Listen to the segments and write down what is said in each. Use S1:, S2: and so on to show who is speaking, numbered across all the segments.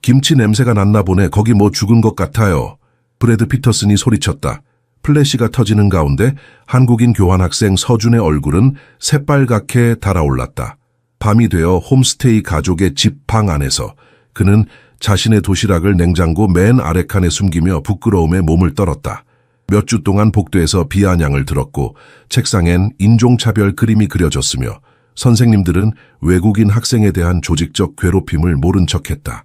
S1: 김치 냄새가 났나 보네. 거기 뭐 죽은 것 같아요. 브래드 피터슨이 소리쳤다. 플래시가 터지는 가운데 한국인 교환학생 서준의 얼굴은 새빨갛게 달아올랐다. 밤이 되어 홈스테이 가족의 집 방 안에서 그는 자신의 도시락을 냉장고 맨 아래칸에 숨기며 부끄러움에 몸을 떨었다. 몇 주 동안 복도에서 비아냥을 들었고 책상엔 인종차별 그림이 그려졌으며 선생님들은 외국인 학생에 대한 조직적 괴롭힘을 모른 척했다.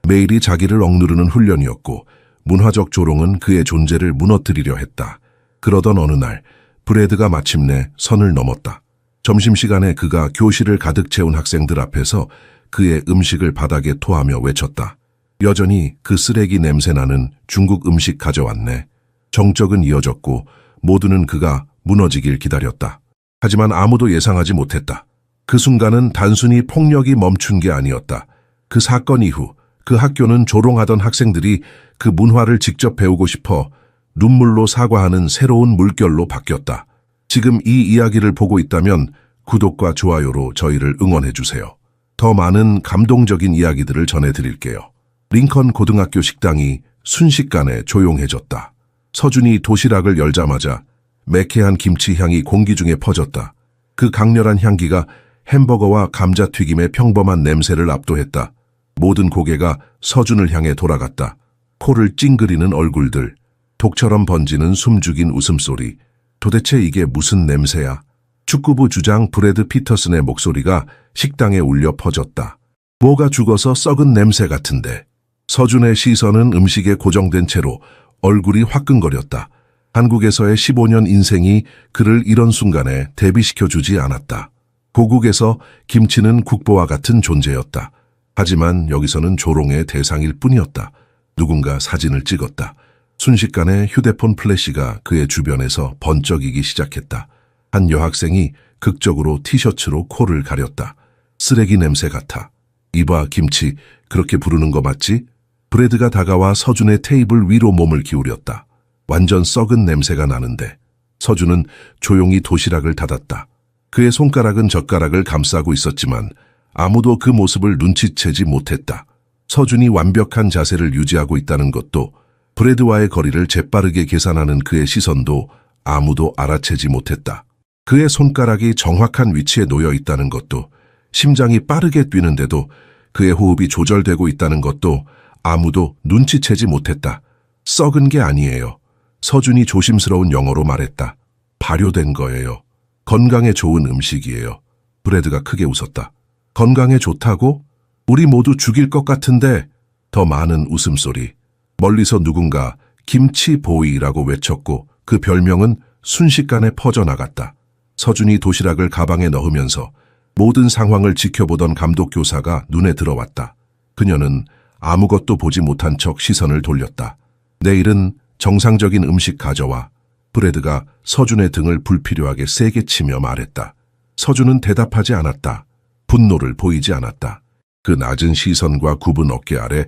S1: 매일이 자기를 억누르는 훈련이었고 문화적 조롱은 그의 존재를 무너뜨리려 했다. 그러던 어느 날 브래드가 마침내 선을 넘었다. 점심시간에 그가 교실을 가득 채운 학생들 앞에서 그의 음식을 바닥에 토하며 외쳤다. 여전히 그 쓰레기 냄새나는 중국 음식 가져왔네. 정적은 이어졌고 모두는 그가 무너지길 기다렸다. 하지만 아무도 예상하지 못했다. 그 순간은 단순히 폭력이 멈춘 게 아니었다. 그 사건 이후 그 학교는 조롱하던 학생들이 그 문화를 직접 배우고 싶어 눈물로 사과하는 새로운 물결로 바뀌었다. 지금 이 이야기를 보고 있다면 구독과 좋아요로 저희를 응원해주세요. 더 많은 감동적인 이야기들을 전해드릴게요. 링컨 고등학교 식당이 순식간에 조용해졌다. 서준이 도시락을 열자마자 매캐한 김치 향이 공기 중에 퍼졌다. 그 강렬한 향기가 햄버거와 감자튀김의 평범한 냄새를 압도했다. 모든 고개가 서준을 향해 돌아갔다. 코를 찡그리는 얼굴들, 독처럼 번지는 숨죽인 웃음소리. 도대체 이게 무슨 냄새야? 축구부 주장 브래드 피터슨의 목소리가 식당에 울려 퍼졌다. 뭐가 죽어서 썩은 냄새 같은데. 서준의 시선은 음식에 고정된 채로 얼굴이 화끈거렸다. 한국에서의 15년 인생이 그를 이런 순간에 대비시켜주지 않았다. 고국에서 김치는 국보와 같은 존재였다. 하지만 여기서는 조롱의 대상일 뿐이었다. 누군가 사진을 찍었다. 순식간에 휴대폰 플래시가 그의 주변에서 번쩍이기 시작했다. 한 여학생이 극적으로 티셔츠로 코를 가렸다. 쓰레기 냄새 같아. 이봐 김치, 그렇게 부르는 거 맞지? 브래드가 다가와 서준의 테이블 위로 몸을 기울였다. 완전 썩은 냄새가 나는데. 서준은 조용히 도시락을 닫았다. 그의 손가락은 젓가락을 감싸고 있었지만 아무도 그 모습을 눈치채지 못했다. 서준이 완벽한 자세를 유지하고 있다는 것도, 브래드와의 거리를 재빠르게 계산하는 그의 시선도 아무도 알아채지 못했다. 그의 손가락이 정확한 위치에 놓여 있다는 것도, 심장이 빠르게 뛰는데도 그의 호흡이 조절되고 있다는 것도 아무도 눈치채지 못했다. 썩은 게 아니에요. 서준이 조심스러운 영어로 말했다. 발효된 거예요. 건강에 좋은 음식이에요. 브래드가 크게 웃었다. 건강에 좋다고? 우리 모두 죽일 것 같은데. 더 많은 웃음소리. 멀리서 누군가 김치보이라고 외쳤고 그 별명은 순식간에 퍼져나갔다. 서준이 도시락을 가방에 넣으면서 모든 상황을 지켜보던 감독교사가 눈에 들어왔다. 그녀는 아무것도 보지 못한 척 시선을 돌렸다. 내일은 정상적인 음식 가져와. 브래드가 서준의 등을 불필요하게 세게 치며 말했다. 서준은 대답하지 않았다. 분노를 보이지 않았다. 그 낮은 시선과 굽은 어깨 아래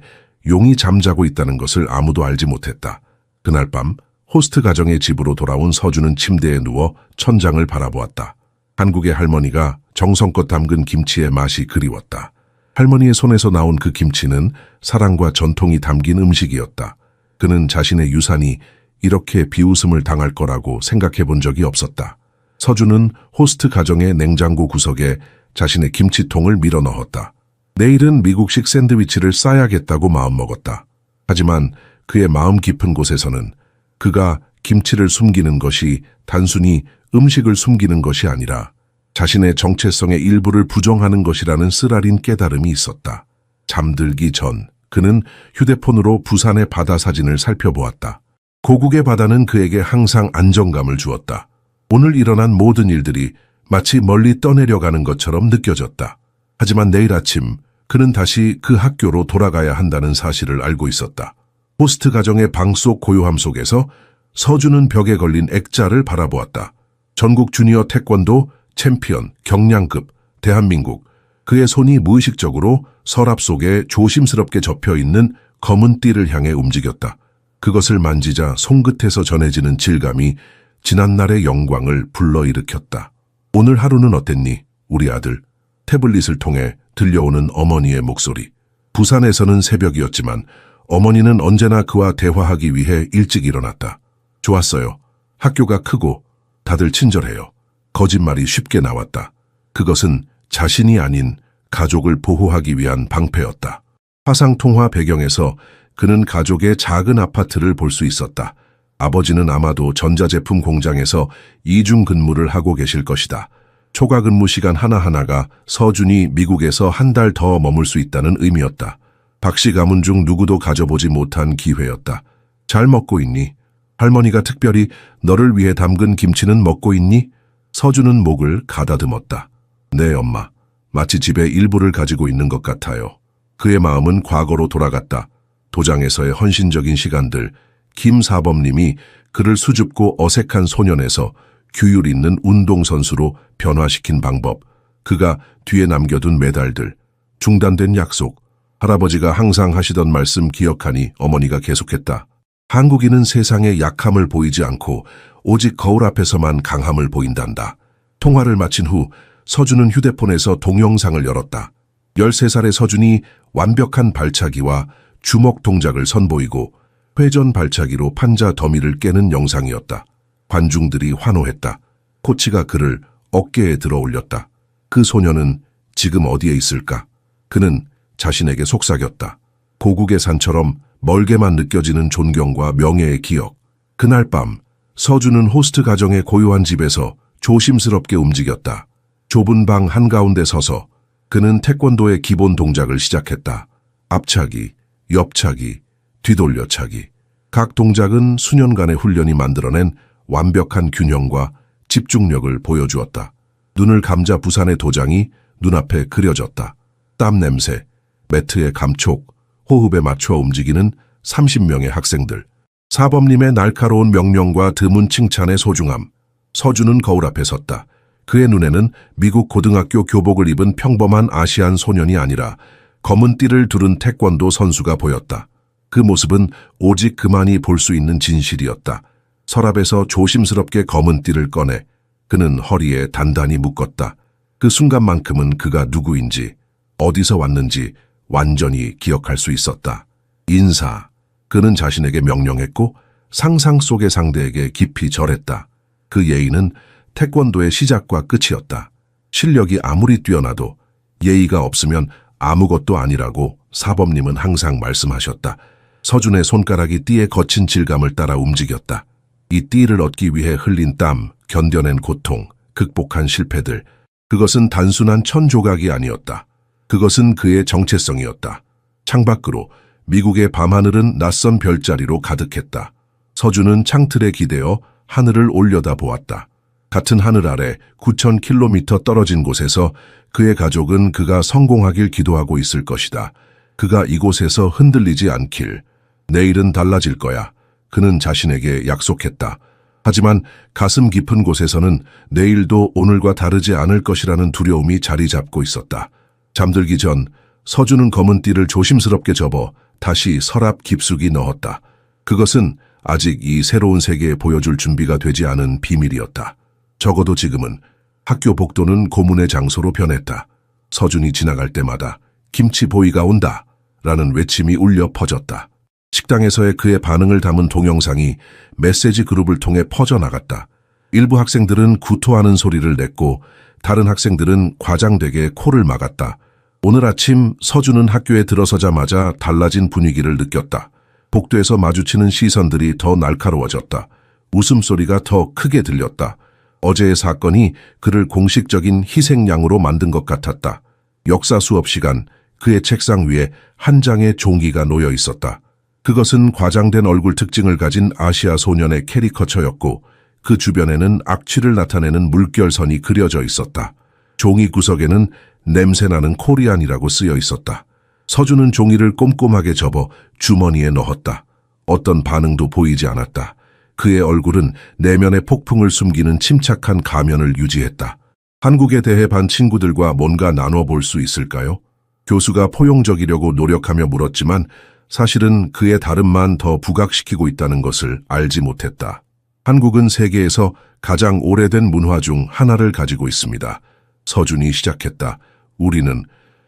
S1: 용이 잠자고 있다는 것을 아무도 알지 못했다. 그날 밤 호스트 가정의 집으로 돌아온 서준은 침대에 누워 천장을 바라보았다. 한국의 할머니가 정성껏 담근 김치의 맛이 그리웠다. 할머니의 손에서 나온 그 김치는 사랑과 전통이 담긴 음식이었다. 그는 자신의 유산이 이렇게 비웃음을 당할 거라고 생각해 본 적이 없었다. 서준은 호스트 가정의 냉장고 구석에 자신의 김치통을 밀어 넣었다. 내일은 미국식 샌드위치를 싸야겠다고 마음먹었다. 하지만 그의 마음 깊은 곳에서는 그가 김치를 숨기는 것이 단순히 음식을 숨기는 것이 아니라 자신의 정체성의 일부를 부정하는 것이라는 쓰라린 깨달음이 있었다. 잠들기 전 그는 휴대폰으로 부산의 바다 사진을 살펴보았다. 고국의 바다는 그에게 항상 안정감을 주었다. 오늘 일어난 모든 일들이 마치 멀리 떠내려가는 것처럼 느껴졌다. 하지만 내일 아침 그는 다시 그 학교로 돌아가야 한다는 사실을 알고 있었다. 호스트 가정의 방 속 고요함 속에서 서준은 벽에 걸린 액자를 바라보았다. 전국 주니어 태권도 챔피언, 경량급, 대한민국. 그의 손이 무의식적으로 서랍 속에 조심스럽게 접혀있는 검은 띠를 향해 움직였다. 그것을 만지자 손끝에서 전해지는 질감이 지난날의 영광을 불러일으켰다. 오늘 하루는 어땠니, 우리 아들? 태블릿을 통해 들려오는 어머니의 목소리. 부산에서는 새벽이었지만 어머니는 언제나 그와 대화하기 위해 일찍 일어났다. 좋았어요. 학교가 크고 다들 친절해요. 거짓말이 쉽게 나왔다. 그것은 자신이 아닌 가족을 보호하기 위한 방패였다. 화상통화 배경에서 그는 가족의 작은 아파트를 볼 수 있었다. 아버지는 아마도 전자제품 공장에서 이중 근무를 하고 계실 것이다. 초과 근무 시간 하나하나가 서준이 미국에서 한 달 더 머물 수 있다는 의미였다. 박씨 가문 중 누구도 가져보지 못한 기회였다. 잘 먹고 있니? 할머니가 특별히 너를 위해 담근 김치는 먹고 있니? 서준은 목을 가다듬었다. 네, 엄마. 마치 집의 일부를 가지고 있는 것 같아요. 그의 마음은 과거로 돌아갔다. 도장에서의 헌신적인 시간들, 김사범님이 그를 수줍고 어색한 소년에서 규율 있는 운동선수로 변화시킨 방법, 그가 뒤에 남겨둔 메달들, 중단된 약속, 할아버지가 항상 하시던 말씀 기억하니 어머니가 계속했다. 한국인은 세상에 약함을 보이지 않고 오직 거울 앞에서만 강함을 보인단다. 통화를 마친 후 서준은 휴대폰에서 동영상을 열었다. 13살의 서준이 완벽한 발차기와 주먹 동작을 선보이고 회전 발차기로 판자 더미를 깨는 영상이었다. 관중들이 환호했다. 코치가 그를 어깨에 들어 올렸다. 그 소녀는 지금 어디에 있을까? 그는 자신에게 속삭였다. 고국의 산처럼 멀게만 느껴지는 존경과 명예의 기억. 그날 밤 서준은 호스트 가정의 고요한 집에서 조심스럽게 움직였다. 좁은 방 한가운데 서서 그는 태권도의 기본 동작을 시작했다. 앞차기, 옆차기, 뒤돌려차기. 각 동작은 수년간의 훈련이 만들어낸 완벽한 균형과 집중력을 보여주었다. 눈을 감자 부산의 도장이 눈앞에 그려졌다. 땀 냄새, 매트의 감촉, 호흡에 맞춰 움직이는 30명의 학생들. 사범님의 날카로운 명령과 드문 칭찬의 소중함. 서준은 거울 앞에 섰다. 그의 눈에는 미국 고등학교 교복을 입은 평범한 아시안 소년이 아니라 검은 띠를 두른 태권도 선수가 보였다. 그 모습은 오직 그만이 볼 수 있는 진실이었다. 서랍에서 조심스럽게 검은 띠를 꺼내 그는 허리에 단단히 묶었다. 그 순간만큼은 그가 누구인지, 어디서 왔는지 완전히 기억할 수 있었다. 인사. 그는 자신에게 명령했고 상상 속의 상대에게 깊이 절했다. 그 예의는 태권도의 시작과 끝이었다. 실력이 아무리 뛰어나도 예의가 없으면 아무것도 아니라고 사범님은 항상 말씀하셨다. 서준의 손가락이 띠의 거친 질감을 따라 움직였다. 이 띠를 얻기 위해 흘린 땀, 견뎌낸 고통, 극복한 실패들. 그것은 단순한 천조각이 아니었다. 그것은 그의 정체성이었다. 창밖으로 미국의 밤하늘은 낯선 별자리로 가득했다. 서준은 창틀에 기대어 하늘을 올려다보았다. 같은 하늘 아래 9,000km 떨어진 곳에서 그의 가족은 그가 성공하길 기도하고 있을 것이다. 그가 이곳에서 흔들리지 않길. 내일은 달라질 거야. 그는 자신에게 약속했다. 하지만 가슴 깊은 곳에서는 내일도 오늘과 다르지 않을 것이라는 두려움이 자리 잡고 있었다. 잠들기 전 서준은 검은 띠를 조심스럽게 접어 다시 서랍 깊숙이 넣었다. 그것은 아직 이 새로운 세계에 보여줄 준비가 되지 않은 비밀이었다. 적어도 지금은 학교 복도는 고문의 장소로 변했다. 서준이 지나갈 때마다 김치 보이가 온다 라는 외침이 울려 퍼졌다. 식당에서의 그의 반응을 담은 동영상이 메시지 그룹을 통해 퍼져나갔다. 일부 학생들은 구토하는 소리를 냈고 다른 학생들은 과장되게 코를 막았다. 오늘 아침 서준은 학교에 들어서자마자 달라진 분위기를 느꼈다. 복도에서 마주치는 시선들이 더 날카로워졌다. 웃음소리가 더 크게 들렸다. 어제의 사건이 그를 공식적인 희생양으로 만든 것 같았다. 역사 수업 시간 그의 책상 위에 한 장의 종이가 놓여 있었다. 그것은 과장된 얼굴 특징을 가진 아시아 소년의 캐리커처였고 그 주변에는 악취를 나타내는 물결선이 그려져 있었다. 종이 구석에는 냄새나는 코리안이라고 쓰여 있었다. 서준은 종이를 꼼꼼하게 접어 주머니에 넣었다. 어떤 반응도 보이지 않았다. 그의 얼굴은 내면의 폭풍을 숨기는 침착한 가면을 유지했다. 한국에 대해 반 친구들과 뭔가 나눠볼 수 있을까요? 교수가 포용적이려고 노력하며 물었지만 사실은 그의 다름만 더 부각시키고 있다는 것을 알지 못했다. 한국은 세계에서 가장 오래된 문화 중 하나를 가지고 있습니다. 서준이 시작했다. 우리는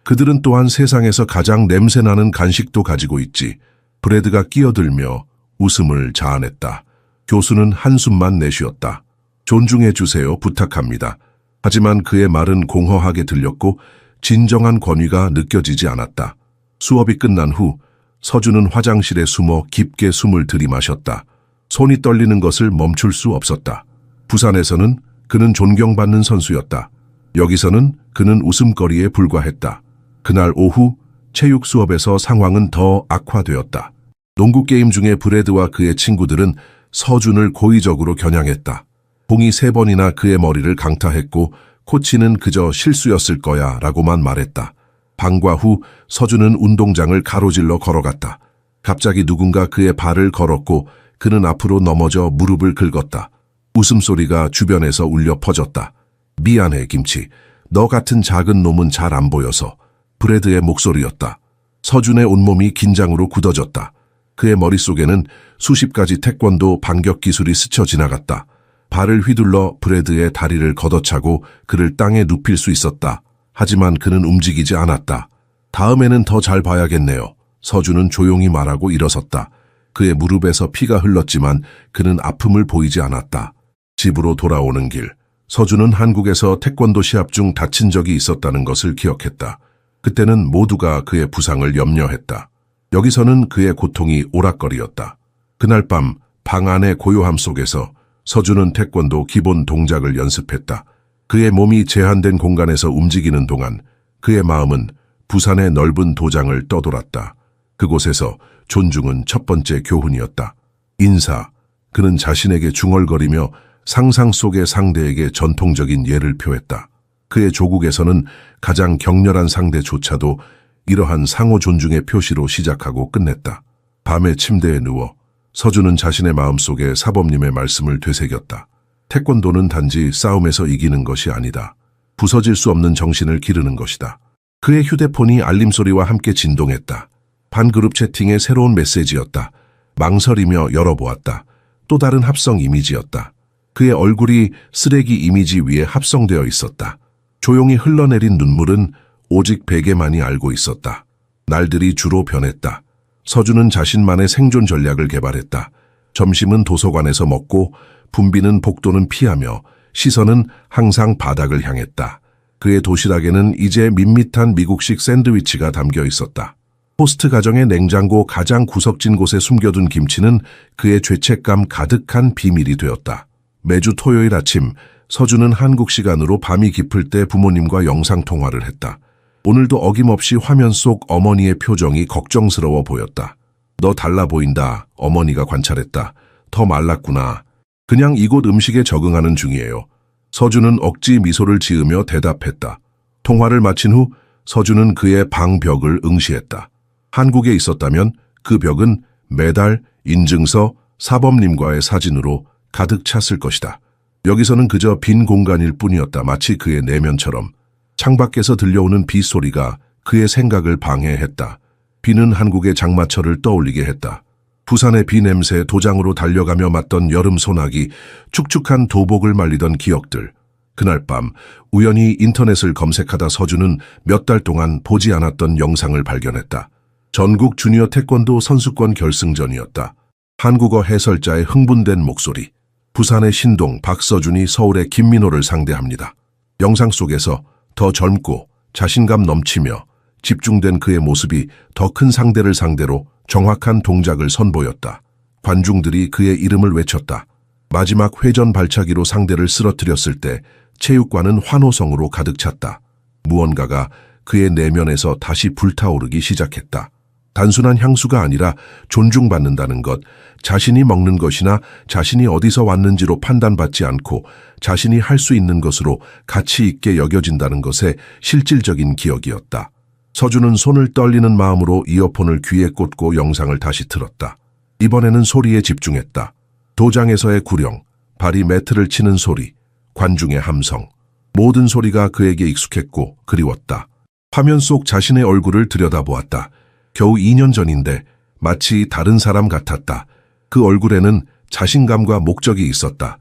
S1: 그들은 또한 세상에서 가장 냄새나는 간식도 가지고 있지. 브래드가 끼어들며 웃음을 자아냈다. 교수는 한숨만 내쉬었다. 존중해 주세요. 부탁합니다. 하지만 그의 말은 공허하게 들렸고 진정한 권위가 느껴지지 않았다. 수업이 끝난 후 서준은 화장실에 숨어 깊게 숨을 들이마셨다. 손이 떨리는 것을 멈출 수 없었다. 부산에서는 그는 존경받는 선수였다. 여기서는 그는 웃음거리에 불과했다. 그날 오후 체육 수업에서 상황은 더 악화되었다. 농구 게임 중에 브래드와 그의 친구들은 서준을 고의적으로 겨냥했다. 공이 3번이나 그의 머리를 강타했고 코치는 그저 실수였을 거야 라고만 말했다. 방과 후 서준은 운동장을 가로질러 걸어갔다. 갑자기 누군가 그의 발을 걸었고 그는 앞으로 넘어져 무릎을 긁었다. 웃음소리가 주변에서 울려 퍼졌다. 미안해 김치. 너 같은 작은 놈은 잘 안 보여서. 브래드의 목소리였다. 서준의 온몸이 긴장으로 굳어졌다. 그의 머릿속에는 수십 가지 태권도 반격 기술이 스쳐 지나갔다. 발을 휘둘러 브래드의 다리를 걷어차고 그를 땅에 눕힐 수 있었다. 하지만 그는 움직이지 않았다. 다음에는 더 잘 봐야겠네요. 서준은 조용히 말하고 일어섰다. 그의 무릎에서 피가 흘렀지만 그는 아픔을 보이지 않았다. 집으로 돌아오는 길, 서준은 한국에서 태권도 시합 중 다친 적이 있었다는 것을 기억했다. 그때는 모두가 그의 부상을 염려했다. 여기서는 그의 고통이 오락거리였다. 그날 밤 방 안의 고요함 속에서 서준은 태권도 기본 동작을 연습했다. 그의 몸이 제한된 공간에서 움직이는 동안 그의 마음은 부산의 넓은 도장을 떠돌았다. 그곳에서 존중은 첫 번째 교훈이었다. 인사, 그는 자신에게 중얼거리며 상상 속의 상대에게 전통적인 예를 표했다. 그의 조국에서는 가장 격렬한 상대조차도 이러한 상호 존중의 표시로 시작하고 끝냈다. 밤에 침대에 누워 서준은 자신의 마음속에 사범님의 말씀을 되새겼다. 태권도는 단지 싸움에서 이기는 것이 아니다. 부서질 수 없는 정신을 기르는 것이다. 그의 휴대폰이 알림소리와 함께 진동했다. 반그룹 채팅의 새로운 메시지였다. 망설이며 열어보았다. 또 다른 합성 이미지였다. 그의 얼굴이 쓰레기 이미지 위에 합성되어 있었다. 조용히 흘러내린 눈물은 오직 베개만이 알고 있었다. 날들이 주로 변했다. 서준은 자신만의 생존 전략을 개발했다. 점심은 도서관에서 먹고 분비는 복도는 피하며 시선은 항상 바닥을 향했다. 그의 도시락에는 이제 밋밋한 미국식 샌드위치가 담겨 있었다. 호스트 가정의 냉장고 가장 구석진 곳에 숨겨둔 김치는 그의 죄책감 가득한 비밀이 되었다. 매주 토요일 아침 서준은 한국 시간으로 밤이 깊을 때 부모님과 영상통화를 했다. 오늘도 어김없이 화면 속 어머니의 표정이 걱정스러워 보였다. 너 달라 보인다. 어머니가 관찰했다. 더 말랐구나. 그냥 이곳 음식에 적응하는 중이에요. 서준은 억지 미소를 지으며 대답했다. 통화를 마친 후 서준은 그의 방 벽을 응시했다. 한국에 있었다면 그 벽은 메달, 인증서, 사범님과의 사진으로 가득 찼을 것이다. 여기서는 그저 빈 공간일 뿐이었다. 마치 그의 내면처럼. 창밖에서 들려오는 비 소리가 그의 생각을 방해했다. 비는 한국의 장마철을 떠올리게 했다. 부산의 비 냄새, 도장으로 달려가며 맞던 여름 소나기, 축축한 도복을 말리던 기억들. 그날 밤 우연히 인터넷을 검색하다 서준은 몇 달 동안 보지 않았던 영상을 발견했다. 전국 주니어 태권도 선수권 결승전이었다. 한국어 해설자의 흥분된 목소리. 부산의 신동 박서준이 서울의 김민호를 상대합니다. 영상 속에서 더 젊고 자신감 넘치며 집중된 그의 모습이 더 큰 상대를 상대로 정확한 동작을 선보였다. 관중들이 그의 이름을 외쳤다. 마지막 회전 발차기로 상대를 쓰러뜨렸을 때 체육관은 환호성으로 가득 찼다. 무언가가 그의 내면에서 다시 불타오르기 시작했다. 단순한 향수가 아니라 존중받는다는 것, 자신이 먹는 것이나 자신이 어디서 왔는지로 판단받지 않고 자신이 할 수 있는 것으로 가치 있게 여겨진다는 것의 실질적인 기억이었다. 서준은 손을 떨리는 마음으로 이어폰을 귀에 꽂고 영상을 다시 틀었다. 이번에는 소리에 집중했다. 도장에서의 구령, 발이 매트를 치는 소리, 관중의 함성. 모든 소리가 그에게 익숙했고 그리웠다. 화면 속 자신의 얼굴을 들여다보았다. 겨우 2년 전인데 마치 다른 사람 같았다. 그 얼굴에는 자신감과 목적이 있었다.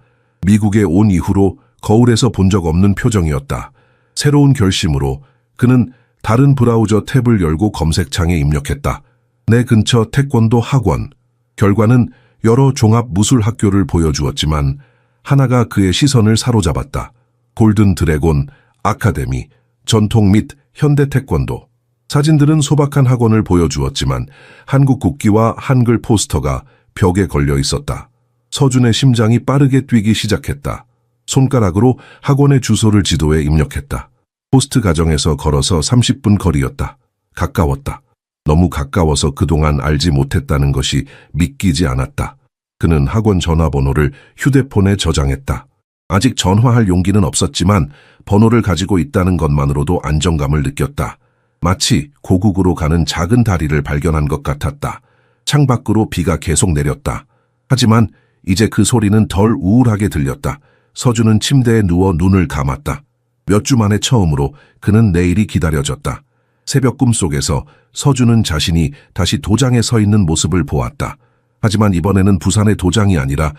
S1: 미국에 온 이후로 거울에서 본 적 없는 표정이었다. 새로운 결심으로 그는 다른 브라우저 탭을 열고 검색창에 입력했다. 내 근처 태권도 학원. 결과는 여러 종합 무술 학교를 보여주었지만 하나가 그의 시선을 사로잡았다. 골든 드래곤 아카데미, 전통 및 현대 태권도. 사진들은 소박한 학원을 보여주었지만 한국 국기와 한글 포스터가 벽에 걸려 있었다. 서준의 심장이 빠르게 뛰기 시작했다. 손가락으로 학원의 주소를 지도에 입력했다. 호스트 가정에서 걸어서 30분 거리였다. 가까웠다. 너무 가까워서 그동안 알지 못했다는 것이 믿기지 않았다. 그는 학원 전화번호를 휴대폰에 저장했다. 아직 전화할 용기는 없었지만 번호를 가지고 있다는 것만으로도 안정감을 느꼈다. 마치 고국으로 가는 작은 다리를 발견한 것 같았다. 창밖으로 비가 계속 내렸다. 하지만 이제 그 소리는 덜 우울하게 들렸다. 서준은 침대에 누워 눈을 감았다. 몇 주 만에 처음으로 그는 내일이 기다려졌다. 새벽 꿈속에서 서준은 자신이 다시 도장에 서 있는 모습을 보았다. 하지만 이번에는 부산의 도장이 아니라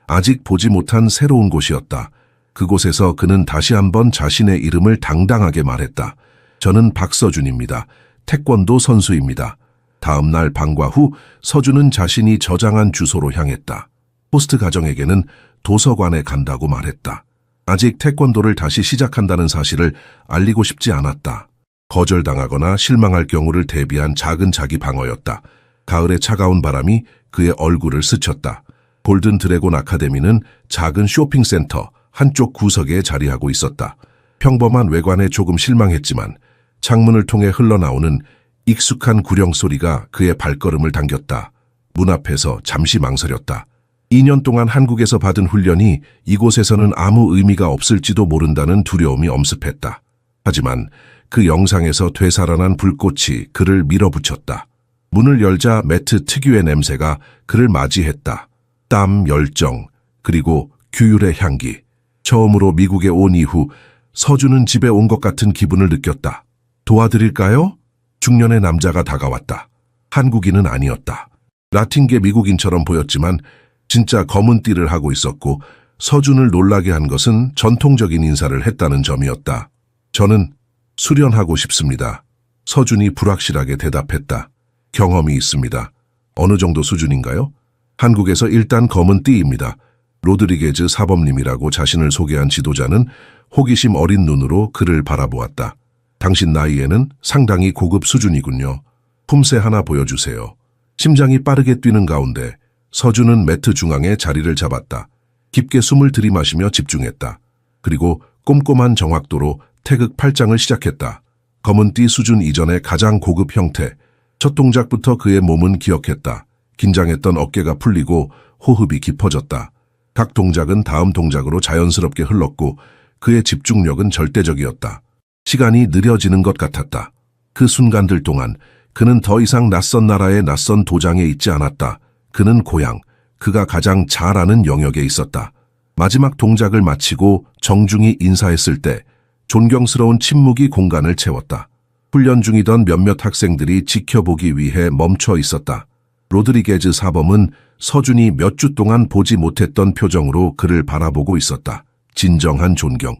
S1: 아직 보지 못한 새로운 곳이었다. 그곳에서 그는 다시 한번 자신의 이름을 당당하게 말했다. 저는 박서준입니다. 태권도 선수입니다. 다음 날 방과 후 서준은 자신이 저장한 주소로 향했다. 호스트 가정에게는 도서관에 간다고 말했다. 아직 태권도를 다시 시작한다는 사실을 알리고 싶지 않았다. 거절당하거나 실망할 경우를 대비한 작은 자기 방어였다. 가을의 차가운 바람이 그의 얼굴을 스쳤다. 골든 드래곤 아카데미는 작은 쇼핑센터 한쪽 구석에 자리하고 있었다. 평범한 외관에 조금 실망했지만 창문을 통해 흘러나오는 익숙한 구령 소리가 그의 발걸음을 당겼다. 문 앞에서 잠시 망설였다. 2년 동안 한국에서 받은 훈련이 이곳에서는 아무 의미가 없을지도 모른다는 두려움이 엄습했다. 하지만 그 영상에서 되살아난 불꽃이 그를 밀어붙였다. 문을 열자 매트 특유의 냄새가 그를 맞이했다. 땀, 열정, 그리고 규율의 향기. 처음으로 미국에 온 이후 서준은 집에 온 것 같은 기분을 느꼈다. 도와드릴까요? 중년의 남자가 다가왔다. 한국인은 아니었다. 라틴계 미국인처럼 보였지만 진짜 검은 띠를 하고 있었고 서준을 놀라게 한 것은 전통적인 인사를 했다는 점이었다. 저는 수련하고 싶습니다. 서준이 불확실하게 대답했다. 경험이 있습니다. 어느 정도 수준인가요? 한국에서 일단 검은 띠입니다. 로드리게즈 사범님이라고 자신을 소개한 지도자는 호기심 어린 눈으로 그를 바라보았다. 당신 나이에는 상당히 고급 수준이군요. 품새 하나 보여주세요. 심장이 빠르게 뛰는 가운데 서준은 매트 중앙에 자리를 잡았다. 깊게 숨을 들이마시며 집중했다. 그리고 꼼꼼한 정확도로 태극 8장을 시작했다. 검은 띠 수준 이전의 가장 고급 형태. 첫 동작부터 그의 몸은 기억했다. 긴장했던 어깨가 풀리고 호흡이 깊어졌다. 각 동작은 다음 동작으로 자연스럽게 흘렀고 그의 집중력은 절대적이었다. 시간이 느려지는 것 같았다. 그 순간들 동안 그는 더 이상 낯선 나라의 낯선 도장에 있지 않았다. 그는 고향, 그가 가장 잘 아는 영역에 있었다. 마지막 동작을 마치고 정중히 인사했을 때 존경스러운 침묵이 공간을 채웠다. 훈련 중이던 몇몇 학생들이 지켜보기 위해 멈춰 있었다. 로드리게즈 사범은 서준이 몇 주 동안 보지 못했던 표정으로 그를 바라보고 있었다. 진정한 존경.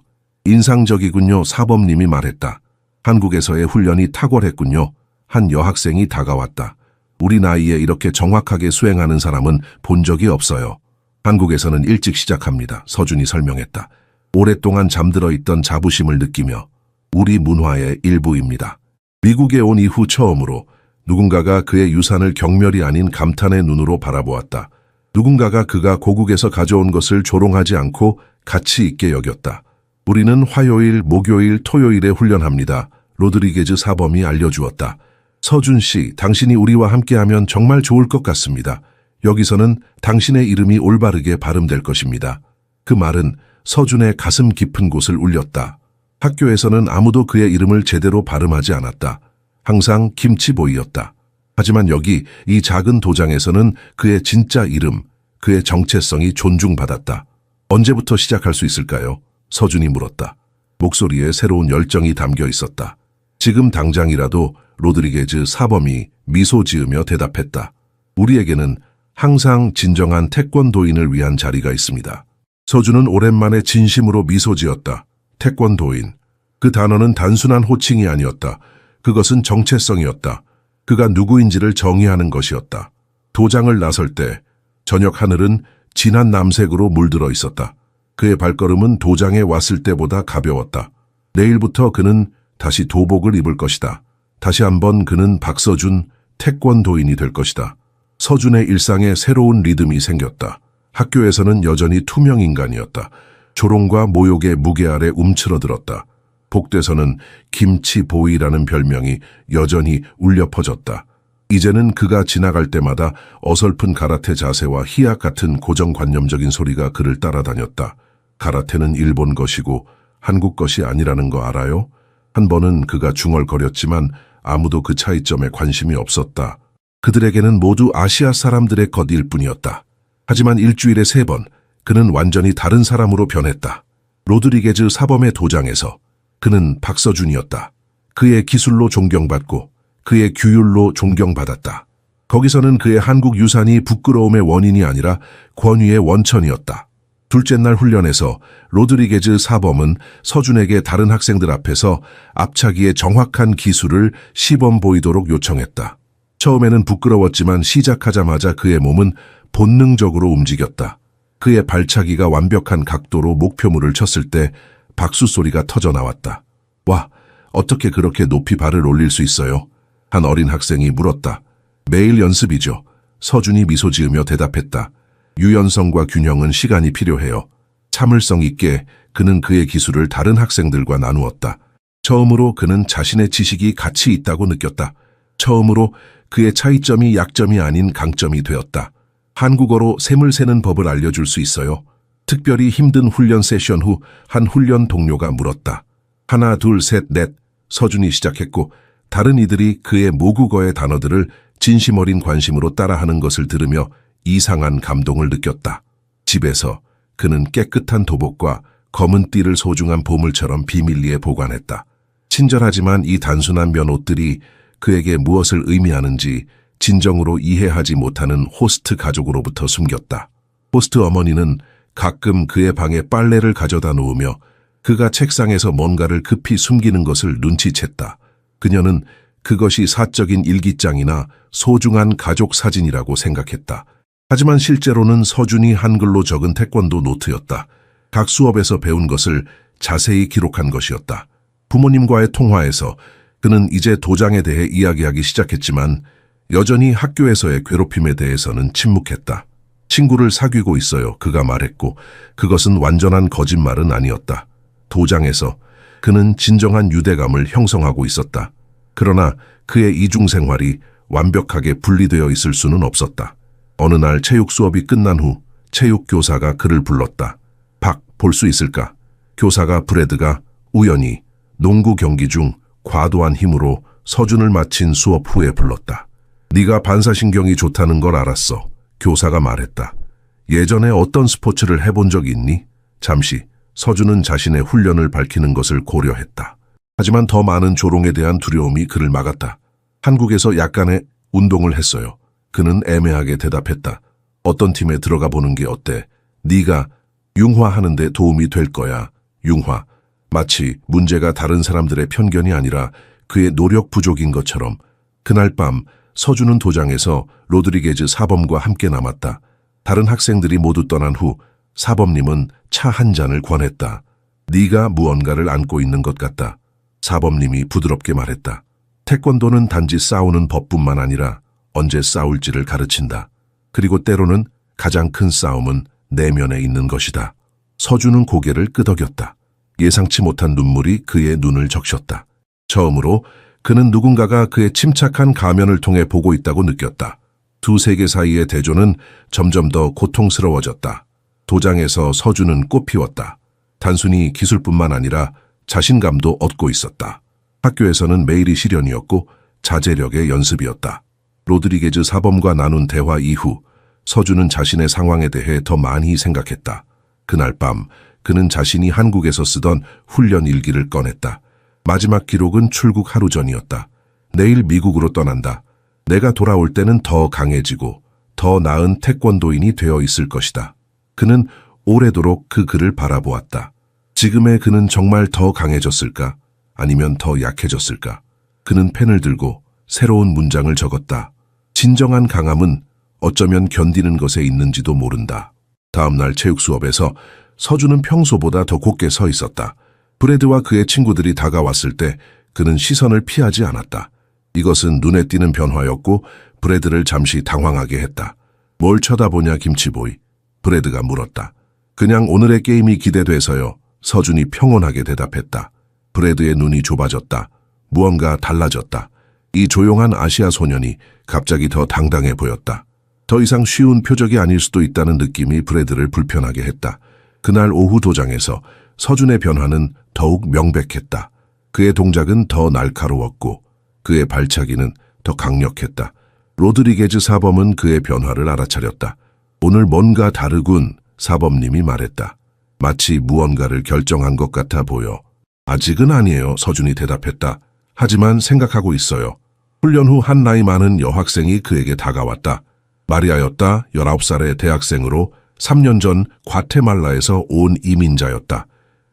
S1: 인상적이군요, 사범님이 말했다. 한국에서의 훈련이 탁월했군요. 한 여학생이 다가왔다. 우리 나이에 이렇게 정확하게 수행하는 사람은 본 적이 없어요. 한국에서는 일찍 시작합니다. 서준이 설명했다. 오랫동안 잠들어 있던 자부심을 느끼며 우리 문화의 일부입니다. 미국에 온 이후 처음으로 누군가가 그의 유산을 경멸이 아닌 감탄의 눈으로 바라보았다. 누군가가 그가 고국에서 가져온 것을 조롱하지 않고 가치 있게 여겼다. 우리는 화요일, 목요일, 토요일에 훈련합니다. 로드리게즈 사범이 알려주었다. 서준 씨, 당신이 우리와 함께하면 정말 좋을 것 같습니다. 여기서는 당신의 이름이 올바르게 발음될 것입니다. 그 말은 서준의 가슴 깊은 곳을 울렸다. 학교에서는 아무도 그의 이름을 제대로 발음하지 않았다. 항상 김치보이였다. 하지만 여기 이 작은 도장에서는 그의 진짜 이름, 그의 정체성이 존중받았다. 언제부터 시작할 수 있을까요? 서준이 물었다. 목소리에 새로운 열정이 담겨 있었다. 지금 당장이라도 로드리게즈 사범이 미소 지으며 대답했다. 우리에게는 항상 진정한 태권도인을 위한 자리가 있습니다. 서준은 오랜만에 진심으로 미소 지었다. 태권도인. 그 단어는 단순한 호칭이 아니었다. 그것은 정체성이었다. 그가 누구인지를 정의하는 것이었다. 도장을 나설 때 저녁 하늘은 진한 남색으로 물들어 있었다. 그의 발걸음은 도장에 왔을 때보다 가벼웠다. 내일부터 그는 다시 도복을 입을 것이다. 다시 한번 그는 박서준 태권도인이 될 것이다. 서준의 일상에 새로운 리듬이 생겼다. 학교에서는 여전히 투명 인간이었다. 조롱과 모욕의 무게 아래 움츠러들었다. 복대에서는 김치보이라는 별명이 여전히 울려 퍼졌다. 이제는 그가 지나갈 때마다 어설픈 가라테 자세와 희약 같은 고정관념적인 소리가 그를 따라다녔다. 가라테는 일본 것이고 한국 것이 아니라는 거 알아요? 한 번은 그가 중얼거렸지만 아무도 그 차이점에 관심이 없었다. 그들에게는 모두 아시아 사람들의 것일 뿐이었다. 하지만 일주일에 3번 그는 완전히 다른 사람으로 변했다. 로드리게즈 사범의 도장에서 그는 박서준이었다. 그의 기술로 존경받고 그의 규율로 존경받았다. 거기서는 그의 한국 유산이 부끄러움의 원인이 아니라 권위의 원천이었다. 둘째 날 훈련에서 로드리게즈 사범은 서준에게 다른 학생들 앞에서 앞차기의 정확한 기술을 시범 보이도록 요청했다. 처음에는 부끄러웠지만 시작하자마자 그의 몸은 본능적으로 움직였다. 그의 발차기가 완벽한 각도로 목표물을 쳤을 때 박수 소리가 터져 나왔다. 와, 어떻게 그렇게 높이 발을 올릴 수 있어요? 한 어린 학생이 물었다. 매일 연습이죠. 서준이 미소 지으며 대답했다. 유연성과 균형은 시간이 필요해요. 참을성 있게 그는 그의 기술을 다른 학생들과 나누었다. 처음으로 그는 자신의 지식이 가치 있다고 느꼈다. 처음으로 그의 차이점이 약점이 아닌 강점이 되었다. 한국어로 셈을 세는 법을 알려줄 수 있어요. 특별히 힘든 훈련 세션 후 한 훈련 동료가 물었다. 하나, 둘, 셋, 넷. 서준이 시작했고 다른 이들이 그의 모국어의 단어들을 진심 어린 관심으로 따라하는 것을 들으며 이상한 감동을 느꼈다. 집에서 그는 깨끗한 도복과 검은 띠를 소중한 보물처럼 비밀리에 보관했다. 친절하지만 이 단순한 면 옷들이 그에게 무엇을 의미하는지 진정으로 이해하지 못하는 호스트 가족으로부터 숨겼다. 호스트 어머니는 가끔 그의 방에 빨래를 가져다 놓으며 그가 책상에서 뭔가를 급히 숨기는 것을 눈치챘다. 그녀는 그것이 사적인 일기장이나 소중한 가족 사진이라고 생각했다. 하지만 실제로는 서준이 한글로 적은 태권도 노트였다. 각 수업에서 배운 것을 자세히 기록한 것이었다. 부모님과의 통화에서 그는 이제 도장에 대해 이야기하기 시작했지만 여전히 학교에서의 괴롭힘에 대해서는 침묵했다. 친구를 사귀고 있어요. 그가 말했고 그것은 완전한 거짓말은 아니었다. 도장에서 그는 진정한 유대감을 형성하고 있었다. 그러나 그의 이중생활이 완벽하게 분리되어 있을 수는 없었다. 어느 날 체육 수업이 끝난 후 체육 교사가 그를 불렀다. 박, 볼 수 있을까? 교사가 브래드가 우연히 농구 경기 중 과도한 힘으로 서준을 마친 수업 후에 불렀다. 네가 반사신경이 좋다는 걸 알았어. 교사가 말했다. 예전에 어떤 스포츠를 해본 적 있니? 잠시 서준은 자신의 훈련을 밝히는 것을 고려했다. 하지만 더 많은 조롱에 대한 두려움이 그를 막았다. 한국에서 약간의 운동을 했어요. 그는 애매하게 대답했다. 어떤 팀에 들어가 보는 게 어때? 네가 융화하는데 도움이 될 거야. 융화. 마치 문제가 다른 사람들의 편견이 아니라 그의 노력 부족인 것처럼. 그날 밤 서준은 도장에서 로드리게즈 사범과 함께 남았다. 다른 학생들이 모두 떠난 후 사범님은 차 한 잔을 권했다. 네가 무언가를 안고 있는 것 같다. 사범님이 부드럽게 말했다. 태권도는 단지 싸우는 법뿐만 아니라 언제 싸울지를 가르친다. 그리고 때로는 가장 큰 싸움은 내면에 있는 것이다. 서준은 고개를 끄덕였다. 예상치 못한 눈물이 그의 눈을 적셨다. 처음으로 그는 누군가가 그의 침착한 가면을 통해 보고 있다고 느꼈다. 두 세계 사이의 대조는 점점 더 고통스러워졌다. 도장에서 서준은 꽃피웠다. 단순히 기술뿐만 아니라 자신감도 얻고 있었다. 학교에서는 매일이 시련이었고 자제력의 연습이었다. 로드리게즈 사범과 나눈 대화 이후 서준은 자신의 상황에 대해 더 많이 생각했다. 그날 밤 그는 자신이 한국에서 쓰던 훈련 일기를 꺼냈다. 마지막 기록은 출국 하루 전이었다. 내일 미국으로 떠난다. 내가 돌아올 때는 더 강해지고 더 나은 태권도인이 되어 있을 것이다. 그는 오래도록 그 글을 바라보았다. 지금의 그는 정말 더 강해졌을까? 아니면 더 약해졌을까? 그는 펜을 들고 새로운 문장을 적었다. 진정한 강함은 어쩌면 견디는 것에 있는지도 모른다. 다음 날 체육 수업에서 서준은 평소보다 더 곧게 서 있었다. 브래드와 그의 친구들이 다가왔을 때 그는 시선을 피하지 않았다. 이것은 눈에 띄는 변화였고 브래드를 잠시 당황하게 했다. 뭘 쳐다보냐 김치보이? 브래드가 물었다. 그냥 오늘의 게임이 기대돼서요. 서준이 평온하게 대답했다. 브래드의 눈이 좁아졌다. 무언가 달라졌다. 이 조용한 아시아 소년이 갑자기 더 당당해 보였다. 더 이상 쉬운 표적이 아닐 수도 있다는 느낌이 브래드를 불편하게 했다. 그날 오후 도장에서 서준의 변화는 더욱 명백했다. 그의 동작은 더 날카로웠고 그의 발차기는 더 강력했다. 로드리게즈 사범은 그의 변화를 알아차렸다. 오늘 뭔가 다르군, 사범님이 말했다. 마치 무언가를 결정한 것 같아 보여. 아직은 아니에요, 서준이 대답했다. 하지만 생각하고 있어요. 훈련 후 한 나이 많은 여학생이 그에게 다가왔다. 마리아였다. 19살의 대학생으로 3년 전 과테말라에서 온 이민자였다.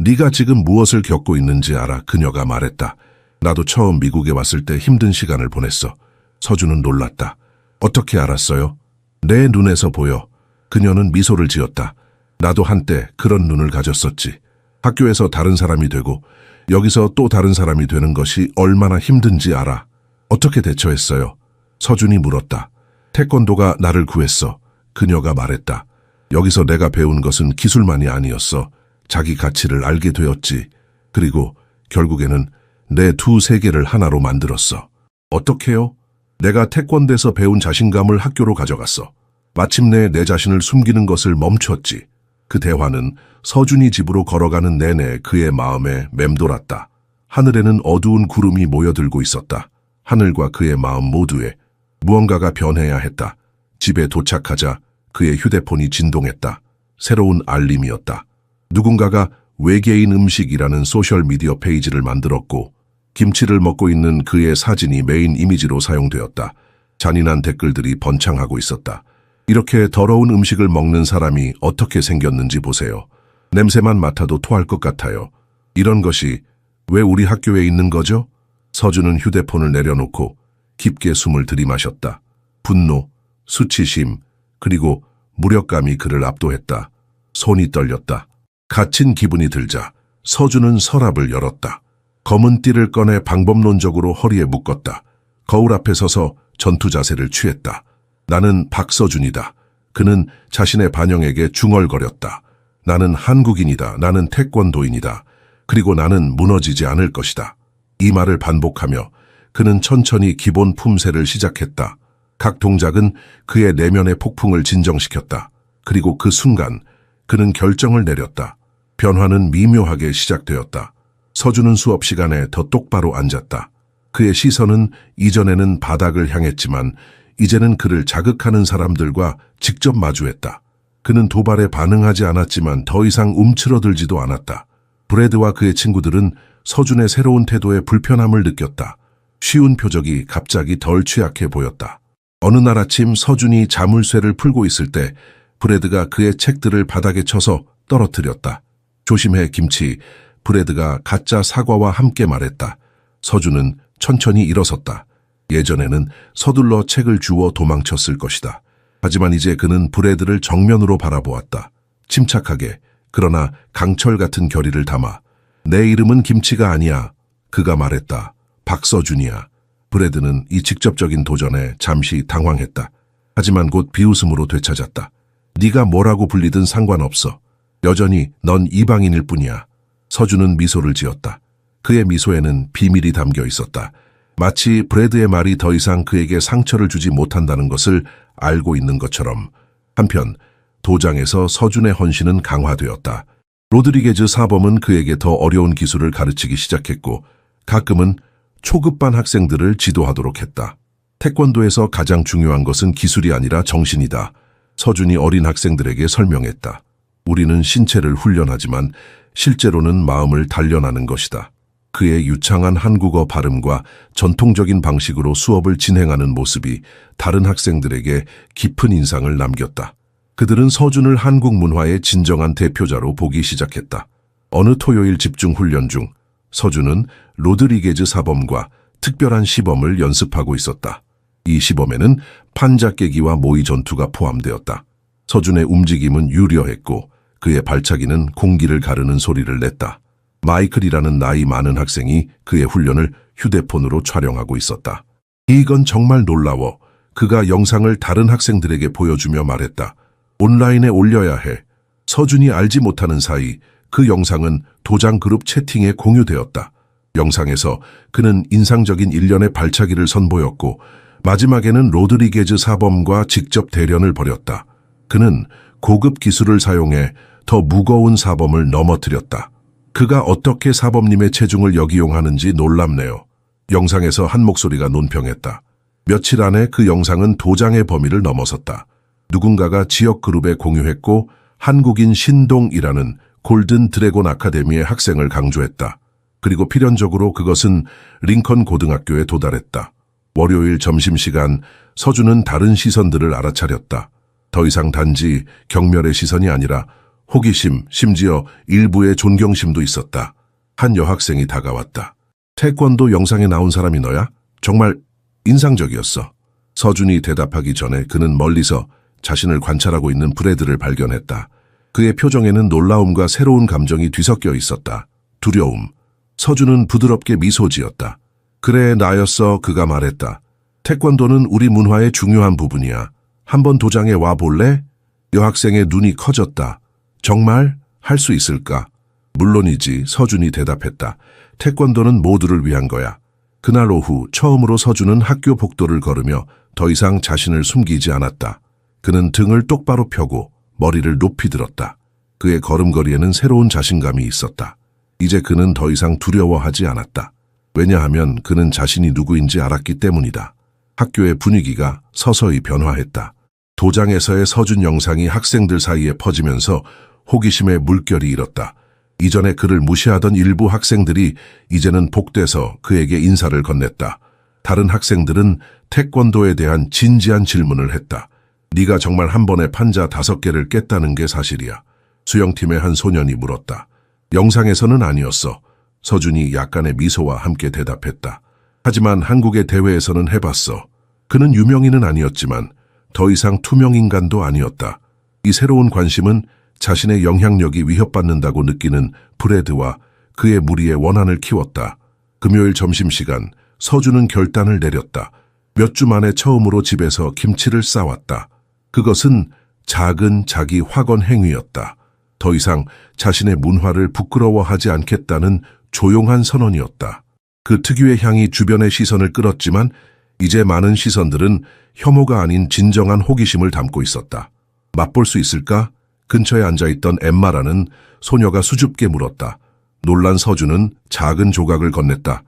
S1: 네가 지금 무엇을 겪고 있는지 알아? 그녀가 말했다. 나도 처음 미국에 왔을 때 힘든 시간을 보냈어. 서준은 놀랐다. 어떻게 알았어요? 내 눈에서 보여. 그녀는 미소를 지었다. 나도 한때 그런 눈을 가졌었지. 학교에서 다른 사람이 되고 여기서 또 다른 사람이 되는 것이 얼마나 힘든지 알아. 어떻게 대처했어요? 서준이 물었다. 태권도가 나를 구했어. 그녀가 말했다. 여기서 내가 배운 것은 기술만이 아니었어. 자기 가치를 알게 되었지. 그리고 결국에는 내 두 세계를 하나로 만들었어. 어떻게요? 내가 태권도에서 배운 자신감을 학교로 가져갔어. 마침내 내 자신을 숨기는 것을 멈췄지. 그 대화는 서준이 집으로 걸어가는 내내 그의 마음에 맴돌았다. 하늘에는 어두운 구름이 모여들고 있었다. 하늘과 그의 마음 모두에 무언가가 변해야 했다. 집에 도착하자 그의 휴대폰이 진동했다. 새로운 알림이었다. 누군가가 외계인 음식이라는 소셜미디어 페이지를 만들었고 김치를 먹고 있는 그의 사진이 메인 이미지로 사용되었다. 잔인한 댓글들이 번창하고 있었다. 이렇게 더러운 음식을 먹는 사람이 어떻게 생겼는지 보세요. 냄새만 맡아도 토할 것 같아요. 이런 것이 왜 우리 학교에 있는 거죠? 서준은 휴대폰을 내려놓고 깊게 숨을 들이마셨다. 분노, 수치심, 그리고 무력감이 그를 압도했다. 손이 떨렸다. 갇힌 기분이 들자 서준은 서랍을 열었다. 검은 띠를 꺼내 방법론적으로 허리에 묶었다. 거울 앞에 서서 전투 자세를 취했다. 나는 박서준이다. 그는 자신의 반영에게 중얼거렸다. 나는 한국인이다. 나는 태권도인이다. 그리고 나는 무너지지 않을 것이다. 이 말을 반복하며 그는 천천히 기본 품새를 시작했다. 각 동작은 그의 내면의 폭풍을 진정시켰다. 그리고 그 순간 그는 결정을 내렸다. 변화는 미묘하게 시작되었다. 서준은 수업 시간에 더 똑바로 앉았다. 그의 시선은 이전에는 바닥을 향했지만 이제는 그를 자극하는 사람들과 직접 마주했다. 그는 도발에 반응하지 않았지만 더 이상 움츠러들지도 않았다. 브래드와 그의 친구들은 서준의 새로운 태도에 불편함을 느꼈다. 쉬운 표적이 갑자기 덜 취약해 보였다. 어느 날 아침 서준이 자물쇠를 풀고 있을 때 브래드가 그의 책들을 바닥에 쳐서 떨어뜨렸다. 조심해 김치, 브래드가 가짜 사과와 함께 말했다. 서준은 천천히 일어섰다. 예전에는 서둘러 책을 주워 도망쳤을 것이다. 하지만 이제 그는 브래드를 정면으로 바라보았다. 침착하게, 그러나 강철 같은 결의를 담아. 내 이름은 김치가 아니야. 그가 말했다. 박서준이야. 브래드는 이 직접적인 도전에 잠시 당황했다. 하지만 곧 비웃음으로 되찾았다. 네가 뭐라고 불리든 상관없어. 여전히 넌 이방인일 뿐이야. 서준은 미소를 지었다. 그의 미소에는 비밀이 담겨 있었다. 마치 브래드의 말이 더 이상 그에게 상처를 주지 못한다는 것을 알고 있는 것처럼. 한편 도장에서 서준의 헌신은 강화되었다. 로드리게즈 사범은 그에게 더 어려운 기술을 가르치기 시작했고 가끔은 초급반 학생들을 지도하도록 했다. 태권도에서 가장 중요한 것은 기술이 아니라 정신이다. 서준이 어린 학생들에게 설명했다. 우리는 신체를 훈련하지만 실제로는 마음을 단련하는 것이다. 그의 유창한 한국어 발음과 전통적인 방식으로 수업을 진행하는 모습이 다른 학생들에게 깊은 인상을 남겼다. 그들은 서준을 한국 문화의 진정한 대표자로 보기 시작했다. 어느 토요일 집중 훈련 중 서준은 로드리게즈 사범과 특별한 시범을 연습하고 있었다. 이 시범에는 판자 깨기와 모의 전투가 포함되었다. 서준의 움직임은 유려했고 그의 발차기는 공기를 가르는 소리를 냈다. 마이클이라는 나이 많은 학생이 그의 훈련을 휴대폰으로 촬영하고 있었다. 이건 정말 놀라워. 그가 영상을 다른 학생들에게 보여주며 말했다. 온라인에 올려야 해. 서준이 알지 못하는 사이 그 영상은 도장 그룹 채팅에 공유되었다. 영상에서 그는 인상적인 일련의 발차기를 선보였고 마지막에는 로드리게즈 사범과 직접 대련을 벌였다. 그는 고급 기술을 사용해 더 무거운 사범을 넘어뜨렸다. 그가 어떻게 사범님의 체중을 역이용하는지 놀랍네요. 영상에서 한 목소리가 논평했다. 며칠 안에 그 영상은 도장의 범위를 넘어섰다. 누군가가 지역 그룹에 공유했고 한국인 신동이라는 골든 드래곤 아카데미의 학생을 강조했다. 그리고 필연적으로 그것은 링컨 고등학교에 도달했다. 월요일 점심시간 서준은 다른 시선들을 알아차렸다. 더 이상 단지 경멸의 시선이 아니라 호기심, 심지어 일부의 존경심도 있었다. 한 여학생이 다가왔다. 태권도 영상에 나온 사람이 너야? 정말 인상적이었어. 서준이 대답하기 전에 그는 멀리서 자신을 관찰하고 있는 브래드를 발견했다. 그의 표정에는 놀라움과 새로운 감정이 뒤섞여 있었다. 두려움. 서준은 부드럽게 미소 지었다. 그래, 나였어. 그가 말했다. 태권도는 우리 문화의 중요한 부분이야. 한번 도장에 와볼래? 여학생의 눈이 커졌다. 정말? 할 수 있을까? 물론이지, 서준이 대답했다. 태권도는 모두를 위한 거야. 그날 오후 처음으로 서준은 학교 복도를 걸으며 더 이상 자신을 숨기지 않았다. 그는 등을 똑바로 펴고 머리를 높이 들었다. 그의 걸음걸이에는 새로운 자신감이 있었다. 이제 그는 더 이상 두려워하지 않았다. 왜냐하면 그는 자신이 누구인지 알았기 때문이다. 학교의 분위기가 서서히 변화했다. 도장에서의 서준 영상이 학생들 사이에 퍼지면서 호기심의 물결이 일었다. 이전에 그를 무시하던 일부 학생들이 이제는 복돼서 그에게 인사를 건넸다. 다른 학생들은 태권도에 대한 진지한 질문을 했다. 네가 정말 한 번에 판자 5개를 깼다는 게 사실이야? 수영팀의 한 소년이 물었다. 영상에서는 아니었어. 서준이 약간의 미소와 함께 대답했다. 하지만 한국의 대회에서는 해봤어. 그는 유명인은 아니었지만 더 이상 투명인간도 아니었다. 이 새로운 관심은 자신의 영향력이 위협받는다고 느끼는 브래드와 그의 무리의 원한을 키웠다. 금요일 점심시간 서준은 결단을 내렸다. 몇 주 만에 처음으로 집에서 김치를 싸왔다. 그것은 작은 자기 확언 행위였다. 더 이상 자신의 문화를 부끄러워하지 않겠다는 조용한 선언이었다. 그 특유의 향이 주변의 시선을 끌었지만 이제 많은 시선들은 혐오가 아닌 진정한 호기심을 담고 있었다. 맛볼 수 있을까? 근처에 앉아있던 엠마라는 소녀가 수줍게 물었다. 놀란 서준은 작은 조각을 건넸다.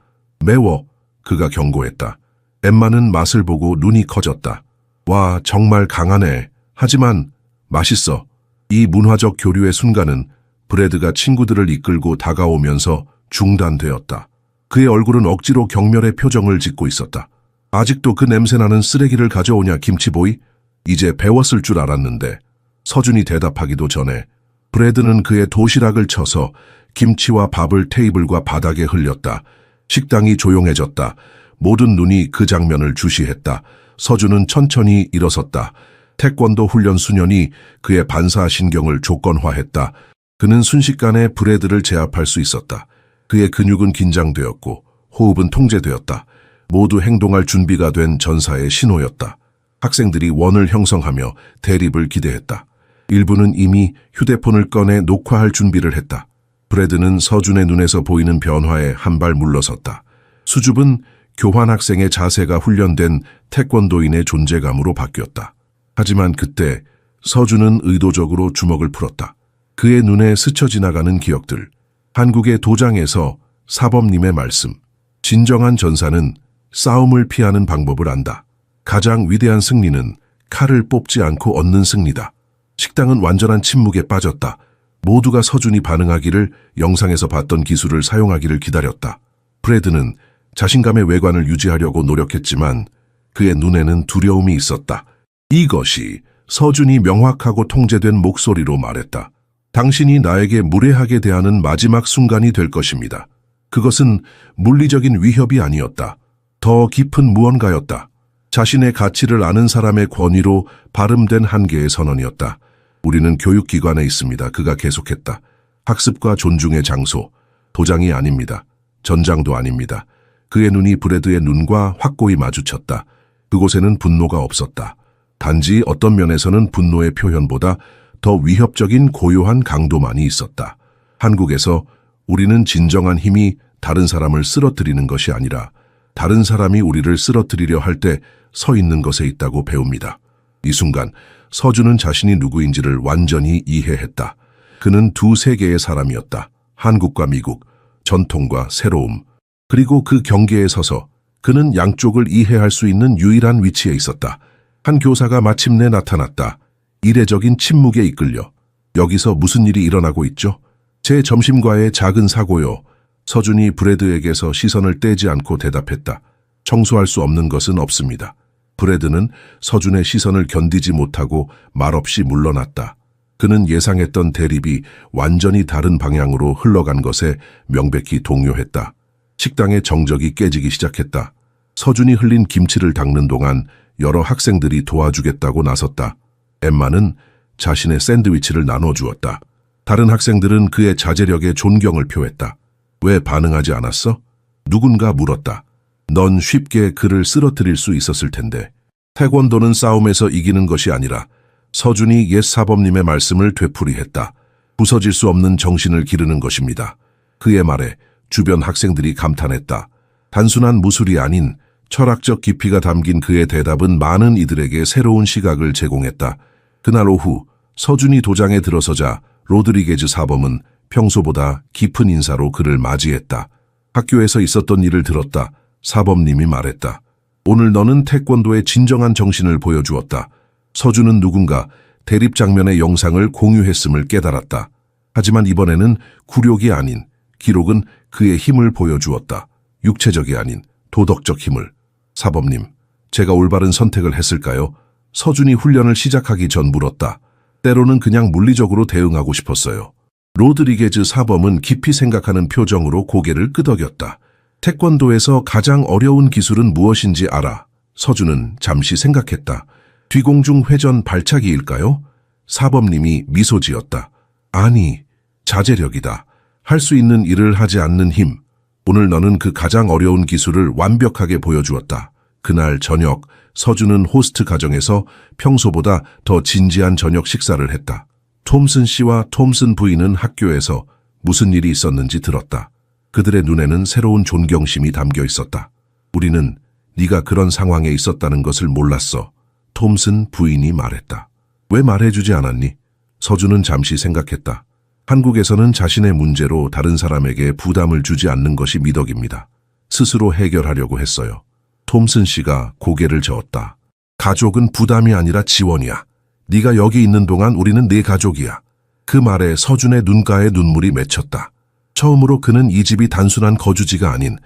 S1: 매워, 그가 경고했다. 엠마는 맛을 보고 눈이 커졌다. 와, 정말 강하네. 하지만 맛있어. 이 문화적 교류의 순간은 브래드가 친구들을 이끌고 다가오면서 중단되었다. 그의 얼굴은 억지로 경멸의 표정을 짓고 있었다. 아직도 그 냄새나는 쓰레기를 가져오냐, 김치보이? 이제 배웠을 줄 알았는데. 서준이 대답하기도 전에 브래드는 그의 도시락을 쳐서 김치와 밥을 테이블과 바닥에 흘렸다. 식당이 조용해졌다. 모든 눈이 그 장면을 주시했다. 서준은 천천히 일어섰다. 태권도 훈련 수년이 그의 반사신경을 조건화했다. 그는 순식간에 브래드를 제압할 수 있었다. 그의 근육은 긴장되었고 호흡은 통제되었다. 모두 행동할 준비가 된 전사의 신호였다. 학생들이 원을 형성하며 대립을 기대했다. 일부는 이미 휴대폰을 꺼내 녹화할 준비를 했다. 브래드는 서준의 눈에서 보이는 변화에 한 발 물러섰다. 수줍은 교환학생의 자세가 훈련된 태권도인의 존재감으로 바뀌었다. 하지만 그때 서준은 의도적으로 주먹을 풀었다. 그의 눈에 스쳐 지나가는 기억들, 한국의 도장에서 사범님의 말씀, 진정한 전사는 싸움을 피하는 방법을 안다. 가장 위대한 승리는 칼을 뽑지 않고 얻는 승리다. 식당은 완전한 침묵에 빠졌다. 모두가 서준이 반응하기를, 영상에서 봤던 기술을 사용하기를 기다렸다. 브래드는 자신감의 외관을 유지하려고 노력했지만 그의 눈에는 두려움이 있었다. 이것이 서준이 명확하고 통제된 목소리로 말했다. 당신이 나에게 무례하게 대하는 마지막 순간이 될 것입니다. 그것은 물리적인 위협이 아니었다. 더 깊은 무언가였다. 자신의 가치를 아는 사람의 권위로 발음된 한계의 선언이었다. 우리는 교육기관에 있습니다. 그가 계속했다. 학습과 존중의 장소, 도장이 아닙니다. 전장도 아닙니다. 그의 눈이 브래드의 눈과 확고히 마주쳤다. 그곳에는 분노가 없었다. 단지 어떤 면에서는 분노의 표현보다 더 위협적인 고요한 강도만이 있었다. 한국에서 우리는 진정한 힘이 다른 사람을 쓰러뜨리는 것이 아니라 다른 사람이 우리를 쓰러뜨리려 할 때 서 있는 것에 있다고 배웁니다. 이 순간 서준은 자신이 누구인지를 완전히 이해했다. 그는 두 세계의 사람이었다. 한국과 미국, 전통과 새로움. 그리고 그 경계에 서서 그는 양쪽을 이해할 수 있는 유일한 위치에 있었다. 한 교사가 마침내 나타났다. 이례적인 침묵에 이끌려. 여기서 무슨 일이 일어나고 있죠? 제 점심과의 작은 사고요. 서준이 브래드에게서 시선을 떼지 않고 대답했다. 청소할 수 없는 것은 없습니다. 브래드는 서준의 시선을 견디지 못하고 말없이 물러났다. 그는 예상했던 대립이 완전히 다른 방향으로 흘러간 것에 명백히 동요했다. 식당의 정적이 깨지기 시작했다. 서준이 흘린 김치를 닦는 동안 여러 학생들이 도와주겠다고 나섰다. 엠마는 자신의 샌드위치를 나눠주었다. 다른 학생들은 그의 자제력에 존경을 표했다. 왜 반응하지 않았어? 누군가 물었다. 넌 쉽게 그를 쓰러뜨릴 수 있었을 텐데. 태권도는 싸움에서 이기는 것이 아니라 서준이 옛 사범님의 말씀을 되풀이했다. 부서질 수 없는 정신을 기르는 것입니다. 그의 말에 주변 학생들이 감탄했다. 단순한 무술이 아닌 철학적 깊이가 담긴 그의 대답은 많은 이들에게 새로운 시각을 제공했다. 그날 오후 서준이 도장에 들어서자 로드리게즈 사범은 평소보다 깊은 인사로 그를 맞이했다. 학교에서 있었던 일을 들었다. 사범님이 말했다. 오늘 너는 태권도의 진정한 정신을 보여주었다. 서준은 누군가 대립 장면의 영상을 공유했음을 깨달았다. 하지만 이번에는 굴욕이 아닌 기록은 그의 힘을 보여주었다. 육체적이 아닌 도덕적 힘을. 사범님, 제가 올바른 선택을 했을까요? 서준이 훈련을 시작하기 전 물었다. 때로는 그냥 물리적으로 대응하고 싶었어요. 로드리게즈 사범은 깊이 생각하는 표정으로 고개를 끄덕였다. 태권도에서 가장 어려운 기술은 무엇인지 알아. 서준은 잠시 생각했다. 뒤공중 회전 발차기일까요? 사범님이 미소 지었다. 아니, 자제력이다. 할 수 있는 일을 하지 않는 힘. 오늘 너는 그 가장 어려운 기술을 완벽하게 보여주었다. 그날 저녁 서준은 호스트 가정에서 평소보다 더 진지한 저녁 식사를 했다. 톰슨 씨와 톰슨 부인은 학교에서 무슨 일이 있었는지 들었다. 그들의 눈에는 새로운 존경심이 담겨 있었다. 우리는 네가 그런 상황에 있었다는 것을 몰랐어. 톰슨 부인이 말했다. 왜 말해주지 않았니? 서준은 잠시 생각했다. 한국에서는 자신의 문제로 다른 사람에게 부담을 주지 않는 것이 미덕입니다. 스스로 해결하려고 했어요. 톰슨 씨가 고개를 저었다. 가족은 부담이 아니라 지원이야. 네가 여기 있는 동안 우리는 네 가족이야. 그 말에 서준의 눈가에 눈물이 맺혔다. 처음으로 그는 이 집이 단순한 거주지가 아닌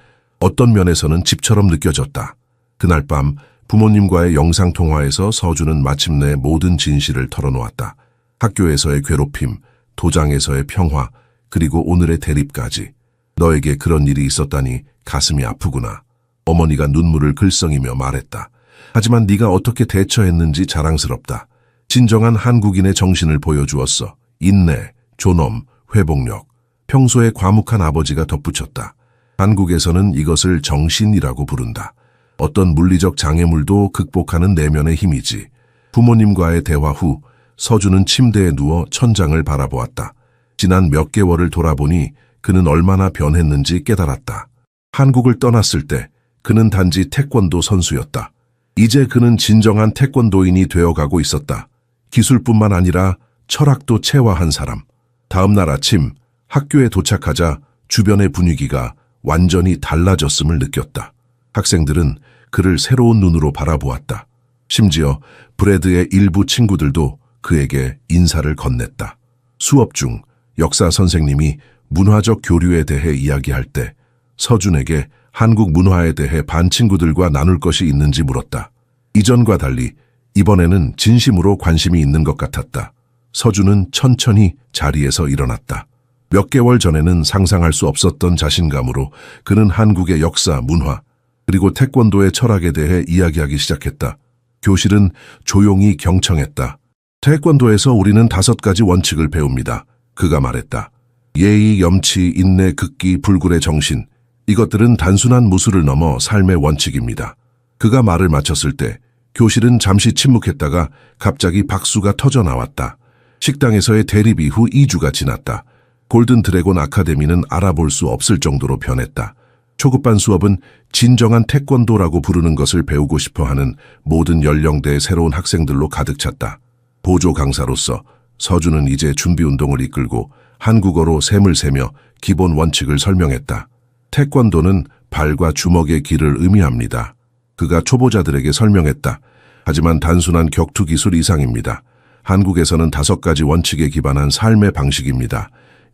S1: 어떤 면에서는 집처럼 느껴졌다. 그날 밤 부모님과의 영상통화에서 서준은 마침내 모든 진실을 털어놓았다. 학교에서의 괴롭힘, 도장에서의 평화, 그리고 오늘의 대립까지. 너에게 그런 일이 있었다니 가슴이 아프구나. 어머니가 눈물을 글썽이며 말했다. 하지만 네가 어떻게 대처했는지 자랑스럽다. 진정한 한국인의 정신을 보여주었어. 인내, 존엄, 회복력. 평소에 과묵한 아버지가 덧붙였다. 한국에서는 이것을 정신이라고 부른다. 어떤 물리적 장애물도 극복하는 내면의 힘이지. 부모님과의 대화 후 서준은 침대에 누워 천장을 바라보았다. 지난 몇 개월을 돌아보니 그는 얼마나 변했는지 깨달았다. 한국을 떠났을 때 그는 단지 태권도 선수였다. 이제 그는 진정한 태권도인이 되어가고 있었다. 기술뿐만 아니라 철학도 체화한 사람. 다음 날 아침 학교에 도착하자 주변의 분위기가 완전히 달라졌음을 느꼈다. 학생들은 그를 새로운 눈으로 바라보았다. 심지어 브래드의 일부 친구들도 그에게 인사를 건넸다. 수업 중 역사 선생님이 문화적 교류에 대해 이야기할 때 서준에게 한국 문화에 대해 반 친구들과 나눌 것이 있는지 물었다. 이전과 달리 이번에는 진심으로 관심이 있는 것 같았다. 서준은 천천히 자리에서 일어났다. 몇 개월 전에는 상상할 수 없었던 자신감으로 그는 한국의 역사, 문화, 그리고 태권도의 철학에 대해 이야기하기 시작했다. 교실은 조용히 경청했다. 태권도에서 우리는 5가지 원칙을 배웁니다. 그가 말했다. 예의, 염치, 인내, 극기, 불굴의 정신. 이것들은 단순한 무술을 넘어 삶의 원칙입니다. 그가 말을 마쳤을 때 교실은 잠시 침묵했다가 갑자기 박수가 터져 나왔다. 식당에서의 대립 이후 2주가 지났다. 골든 드래곤 아카데미는 알아볼 수 없을 정도로 변했다. 초급반 수업은 진정한 태권도라고 부르는 것을 배우고 싶어하는 모든 연령대의 새로운 학생들로 가득 찼다. 보조 강사로서 서준은 이제 준비 운동을 이끌고 한국어로 셈을 세며 기본 원칙을 설명했다. 태권도는 발과 주먹의 길을 의미합니다. 그가 초보자들에게 설명했다. 하지만 단순한 격투 기술 이상입니다. 한국에서는 5가지 원칙에 기반한 삶의 방식입니다.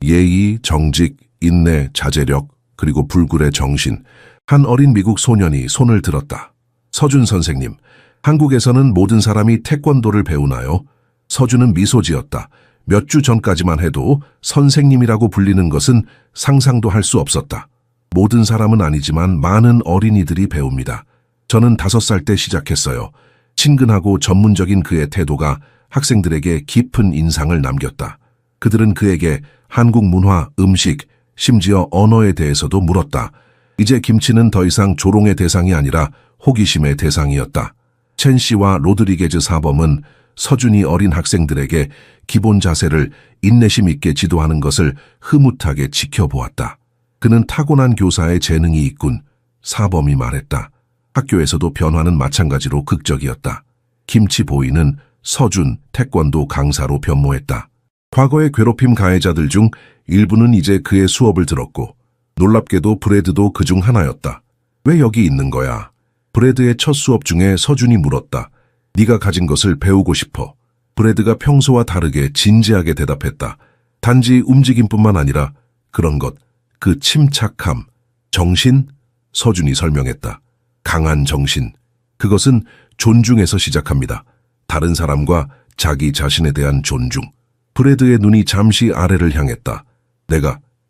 S1: 예의, 정직, 인내, 자제력, 그리고 불굴의 정신. 한 어린 미국 소년이 손을 들었다. 서준 선생님, 한국에서는 모든 사람이 태권도를 배우나요? 서준은 미소 지었다. 몇 주 전까지만 해도 선생님이라고 불리는 것은 상상도 할 수 없었다. 모든 사람은 아니지만 많은 어린이들이 배웁니다. 저는 5살 때 시작했어요. 친근하고 전문적인 그의 태도가 학생들에게 깊은 인상을 남겼다. 그들은 그에게 한국 문화, 음식, 심지어 언어에 대해서도 물었다. 이제 김치는 더 이상 조롱의 대상이 아니라 호기심의 대상이었다. 첸 씨와 로드리게즈 사범은 서준이 어린 학생들에게 기본 자세를 인내심 있게 지도하는 것을 흐뭇하게 지켜보았다. 그는 타고난 교사의 재능이 있군. 사범이 말했다. 학교에서도 변화는 마찬가지로 극적이었다. 김치 보이는 서준 태권도 강사로 변모했다. 과거의 괴롭힘 가해자들 중 일부는 이제 그의 수업을 들었고 놀랍게도 브래드도 그중 하나였다. 왜 여기 있는 거야? 브래드의 첫 수업 중에 서준이 물었다. 네가 가진 것을 배우고 싶어. 브래드가 평소와 다르게 진지하게 대답했다. 단지 움직임뿐만 아니라 그런 것, 그 침착함, 정신? 서준이 설명했다. 강한 정신. 그것은 존중에서 시작합니다. 다른 사람과 자기 자신에 대한 존중. 브래드의 눈이 잠시 아래를 향했다.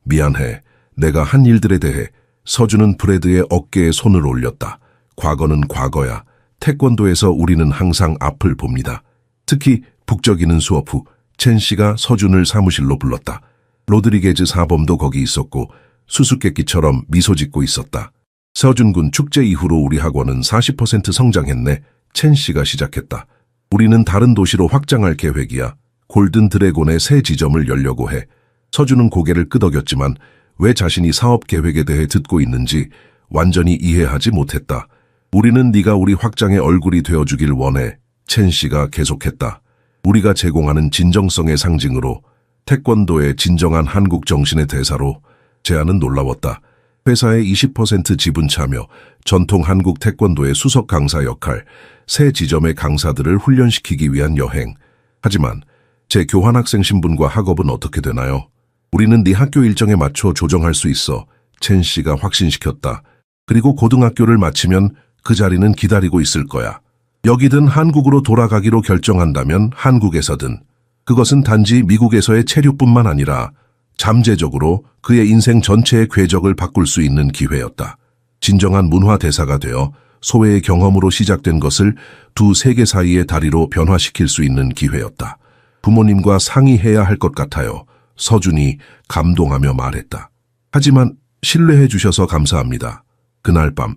S1: 미안해. 내가 한 일들에 대해. 서준은 브래드의 어깨에 손을 올렸다. 과거는 과거야. 태권도에서 우리는 항상 앞을 봅니다. 특히 북적이는 수업 후 첸 씨가 서준을 사무실로 불렀다. 로드리게즈 사범도 거기 있었고 수수께끼처럼 미소 짓고 있었다. 서준 군 축제 이후로 우리 학원은 40% 성장했네. 첸 씨가 시작했다. 우리는 다른 도시로 확장할 계획이야. 골든 드래곤의 새 지점을 열려고 해. 서준은 고개를 끄덕였지만 왜 자신이 사업 계획에 대해 듣고 있는지 완전히 이해하지 못했다. 우리는 네가 우리 확장의 얼굴이 되어주길 원해. 첸 씨가 계속했다. 우리가 제공하는 진정성의 상징으로, 태권도의 진정한 한국 정신의 대사로. 제안은 놀라웠다. 회사의 20% 지분 참여, 전통 한국 태권도의 수석 강사 역할, 새 지점의 강사들을 훈련시키기 위한 여행. 하지만 제 교환학생 신분과 학업은 어떻게 되나요? 우리는 네 학교 일정에 맞춰 조정할 수 있어. 첸 씨가 확신시켰다. 그리고 고등학교를 마치면 그 자리는 기다리고 있을 거야. 여기든 한국으로 돌아가기로 결정한다면 한국에서든. 그것은 단지 미국에서의 체류뿐만 아니라 잠재적으로 그의 인생 전체의 궤적을 바꿀 수 있는 기회였다. 진정한 문화 대사가 되어 소외의 경험으로 시작된 것을 두 세계 사이의 다리로 변화시킬 수 있는 기회였다. 부모님과 상의해야 할 것 같아요. 서준이 감동하며 말했다. 하지만 신뢰해 주셔서 감사합니다. 그날 밤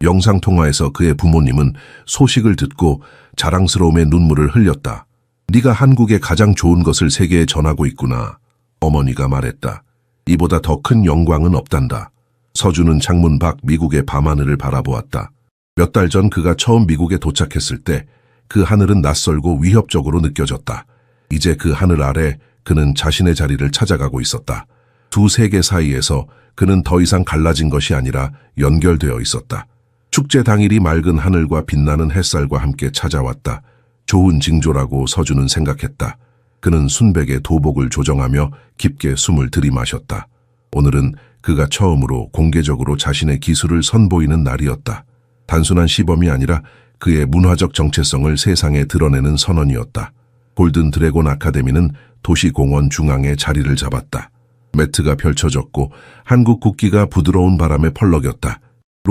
S1: 영상통화에서 그의 부모님은 소식을 듣고 자랑스러움에 눈물을 흘렸다. 네가 한국의 가장 좋은 것을 세계에 전하고 있구나. 어머니가 말했다. 이보다 더 큰 영광은 없단다. 서준은 창문 밖 미국의 밤하늘을 바라보았다. 몇 달 전 그가 처음 미국에 도착했을 때 그 하늘은 낯설고 위협적으로 느껴졌다. 이제 그 하늘 아래 그는 자신의 자리를 찾아가고 있었다. 두 세계 사이에서 그는 더 이상 갈라진 것이 아니라 연결되어 있었다. 축제 당일이 맑은 하늘과 빛나는 햇살과 함께 찾아왔다. 좋은 징조라고 서준은 생각했다. 그는 순백의 도복을 조정하며 깊게 숨을 들이마셨다. 오늘은 그가 처음으로 공개적으로 자신의 기술을 선보이는 날이었다. 단순한 시범이 아니라 그의 문화적 정체성을 세상에 드러내는 선언이었다. 골든 드래곤 아카데미는 도시공원 중앙에 자리를 잡았다. 매트가 펼쳐졌고 한국 국기가 부드러운 바람에 펄럭였다.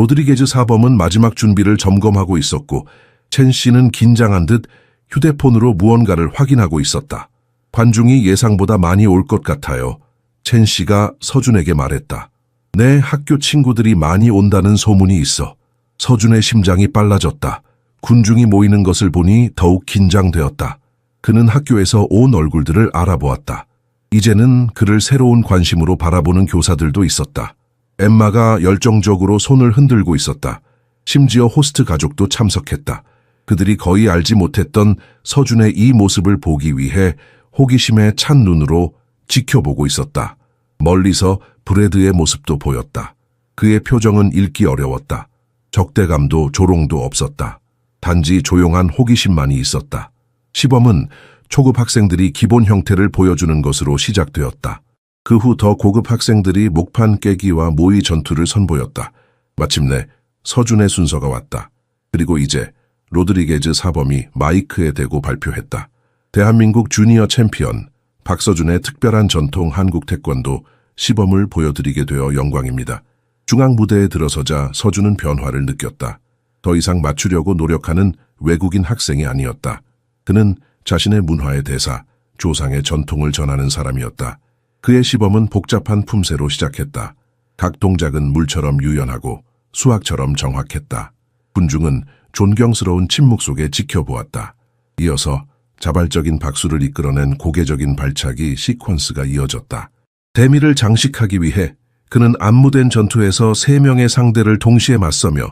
S1: 로드리게즈 사범은 마지막 준비를 점검하고 있었고 첸 씨는 긴장한 듯 휴대폰으로 무언가를 확인하고 있었다. 관중이 예상보다 많이 올 것 같아요. 첸 씨가 서준에게 말했다. 내 학교 친구들이 많이 온다는 소문이 있어. 서준의 심장이 빨라졌다. 군중이 모이는 것을 보니 더욱 긴장되었다. 그는 학교에서 온 얼굴들을 알아보았다. 이제는 그를 새로운 관심으로 바라보는 교사들도 있었다. 엠마가 열정적으로 손을 흔들고 있었다. 심지어 호스트 가족도 참석했다. 그들이 거의 알지 못했던 서준의 이 모습을 보기 위해 호기심에 찬 눈으로 지켜보고 있었다. 멀리서 브래드의 모습도 보였다. 그의 표정은 읽기 어려웠다. 적대감도 조롱도 없었다. 단지 조용한 호기심만이 있었다. 시범은 초급 학생들이 기본 형태를 보여주는 것으로 시작되었다. 그 후 더 고급 학생들이 목판 깨기와 모의 전투를 선보였다. 마침내 서준의 순서가 왔다. 그리고 이제 로드리게즈 사범이 마이크에 대고 발표했다. 대한민국 주니어 챔피언 박서준의 특별한 전통 한국 태권도 시범을 보여드리게 되어 영광입니다. 중앙 무대에 들어서자 서준은 변화를 느꼈다. 더 이상 맞추려고 노력하는 외국인 학생이 아니었다. 그는 자신의 문화의 대사, 조상의 전통을 전하는 사람이었다. 그의 시범은 복잡한 품새로 시작했다. 각 동작은 물처럼 유연하고 수학처럼 정확했다. 군중은 존경스러운 침묵 속에 지켜보았다. 이어서 자발적인 박수를 이끌어낸 고개적인 발차기 시퀀스가 이어졌다. 대미를 장식하기 위해 그는 안무된 전투에서 3명의 상대를 동시에 맞서며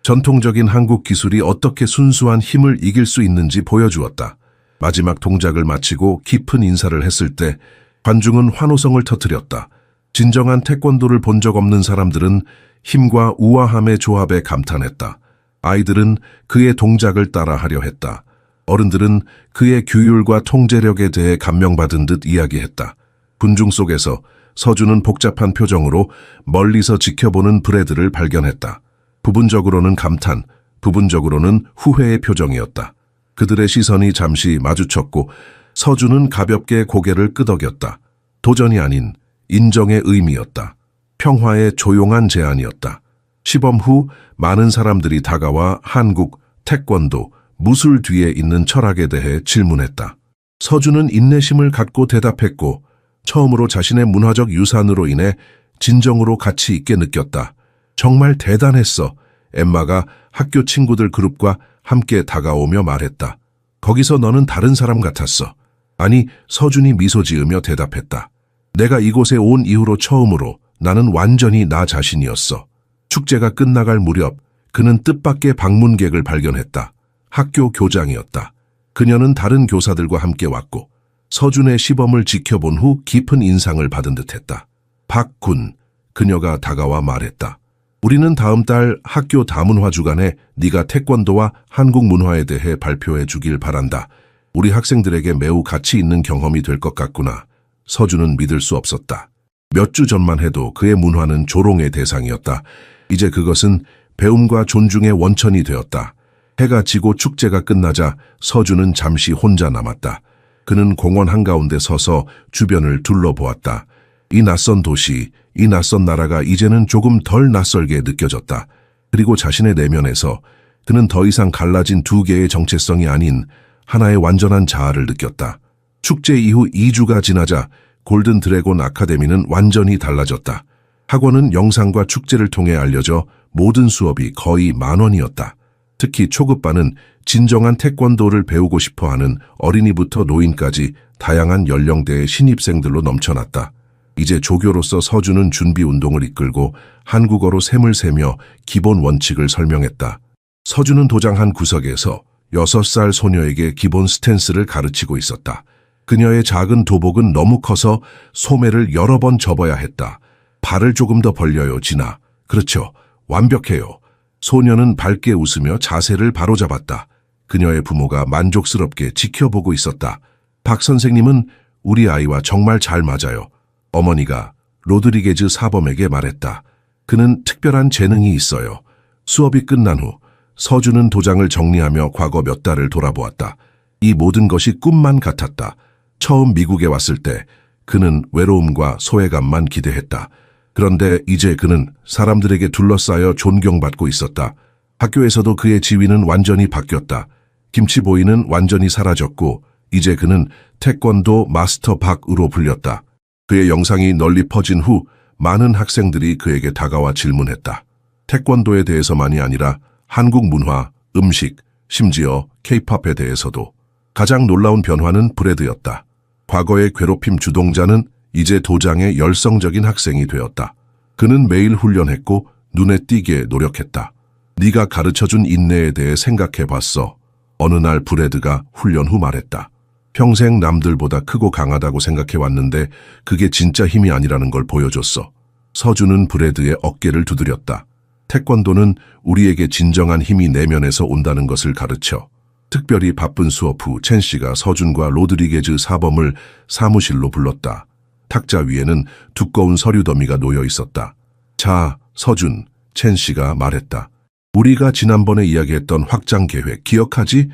S1: 전통적인 한국 기술이 어떻게 순수한 힘을 이길 수 있는지 보여주었다. 마지막 동작을 마치고 깊은 인사를 했을 때 관중은 환호성을 터뜨렸다. 진정한 태권도를 본 적 없는 사람들은 힘과 우아함의 조합에 감탄했다. 아이들은 그의 동작을 따라하려 했다. 어른들은 그의 규율과 통제력에 대해 감명받은 듯 이야기했다. 군중 속에서 서준은 복잡한 표정으로 멀리서 지켜보는 브래드를 발견했다. 부분적으로는 감탄, 부분적으로는 후회의 표정이었다. 그들의 시선이 잠시 마주쳤고 서준은 가볍게 고개를 끄덕였다. 도전이 아닌 인정의 의미였다. 평화의 조용한 제안이었다. 시범 후 많은 사람들이 다가와 한국, 태권도, 무술 뒤에 있는 철학에 대해 질문했다. 서준은 인내심을 갖고 대답했고 처음으로 자신의 문화적 유산으로 인해 진정으로 가치 있게 느꼈다. 정말 대단했어. 엠마가 학교 친구들 그룹과 함께 다가오며 말했다. 거기서 너는 다른 사람 같았어. 아니, 서준이 미소 지으며 대답했다. 내가 이곳에 온 이후로 처음으로 나는 완전히 나 자신이었어. 축제가 끝나갈 무렵 그는 뜻밖의 방문객을 발견했다. 학교 교장이었다. 그녀는 다른 교사들과 함께 왔고 서준의 시범을 지켜본 후 깊은 인상을 받은 듯했다. 박군, 그녀가 다가와 말했다. 우리는 다음 달 학교 다문화 주간에 네가 태권도와 한국 문화에 대해 발표해 주길 바란다. 우리 학생들에게 매우 가치 있는 경험이 될 것 같구나. 서준은 믿을 수 없었다. 몇 주 전만 해도 그의 문화는 조롱의 대상이었다. 이제 그것은 배움과 존중의 원천이 되었다. 해가 지고 축제가 끝나자 서준은 잠시 혼자 남았다. 그는 공원 한가운데 서서 주변을 둘러보았다. 이 낯선 도시, 이 낯선 나라가 이제는 조금 덜 낯설게 느껴졌다. 그리고 자신의 내면에서 그는 더 이상 갈라진 두 개의 정체성이 아닌 하나의 완전한 자아를 느꼈다. 축제 이후 2주가 지나자 골든 드래곤 아카데미는 완전히 달라졌다. 학원은 영상과 축제를 통해 알려져 모든 수업이 거의 10,000원이었다. 특히 초급반은 진정한 태권도를 배우고 싶어하는 어린이부터 노인까지 다양한 연령대의 신입생들로 넘쳐났다. 이제 조교로서 서준은 준비 운동을 이끌고 한국어로 셈을 세며 기본 원칙을 설명했다. 서준은 도장 한 구석에서 6살 소녀에게 기본 스탠스를 가르치고 있었다. 그녀의 작은 도복은 너무 커서 소매를 여러 번 접어야 했다. 발을 조금 더 벌려요, 진아. 그렇죠. 완벽해요. 소녀는 밝게 웃으며 자세를 바로잡았다. 그녀의 부모가 만족스럽게 지켜보고 있었다. 박 선생님은 우리 아이와 정말 잘 맞아요. 어머니가 로드리게즈 사범에게 말했다. 그는 특별한 재능이 있어요. 수업이 끝난 후 서준은 도장을 정리하며 과거 몇 달을 돌아보았다. 이 모든 것이 꿈만 같았다. 처음 미국에 왔을 때 그는 외로움과 소외감만 기대했다. 그런데 이제 그는 사람들에게 둘러싸여 존경받고 있었다. 학교에서도 그의 지위는 완전히 바뀌었다. 김치보이는 완전히 사라졌고 이제 그는 태권도 마스터 박으로 불렸다. 그의 영상이 널리 퍼진 후 많은 학생들이 그에게 다가와 질문했다. 태권도에 대해서만이 아니라 한국 문화, 음식, 심지어 케이팝에 대해서도. 가장 놀라운 변화는 브래드였다. 과거의 괴롭힘 주동자는 이제 도장의 열성적인 학생이 되었다. 그는 매일 훈련했고 눈에 띄게 노력했다. 네가 가르쳐준 인내에 대해 생각해봤어. 어느 날 브래드가 훈련 후 말했다. 평생 남들보다 크고 강하다고 생각해왔는데 그게 진짜 힘이 아니라는 걸 보여줬어. 서준은 브래드의 어깨를 두드렸다. 태권도는 우리에게 진정한 힘이 내면에서 온다는 것을 가르쳐. 특별히 바쁜 수업 후 첸 씨가 서준과 로드리게즈 사범을 사무실로 불렀다. 탁자 위에는 두꺼운 서류 더미가 놓여 있었다. 자, 서준, 첸 씨가 말했다. 우리가 지난번에 이야기했던 확장 계획 기억하지?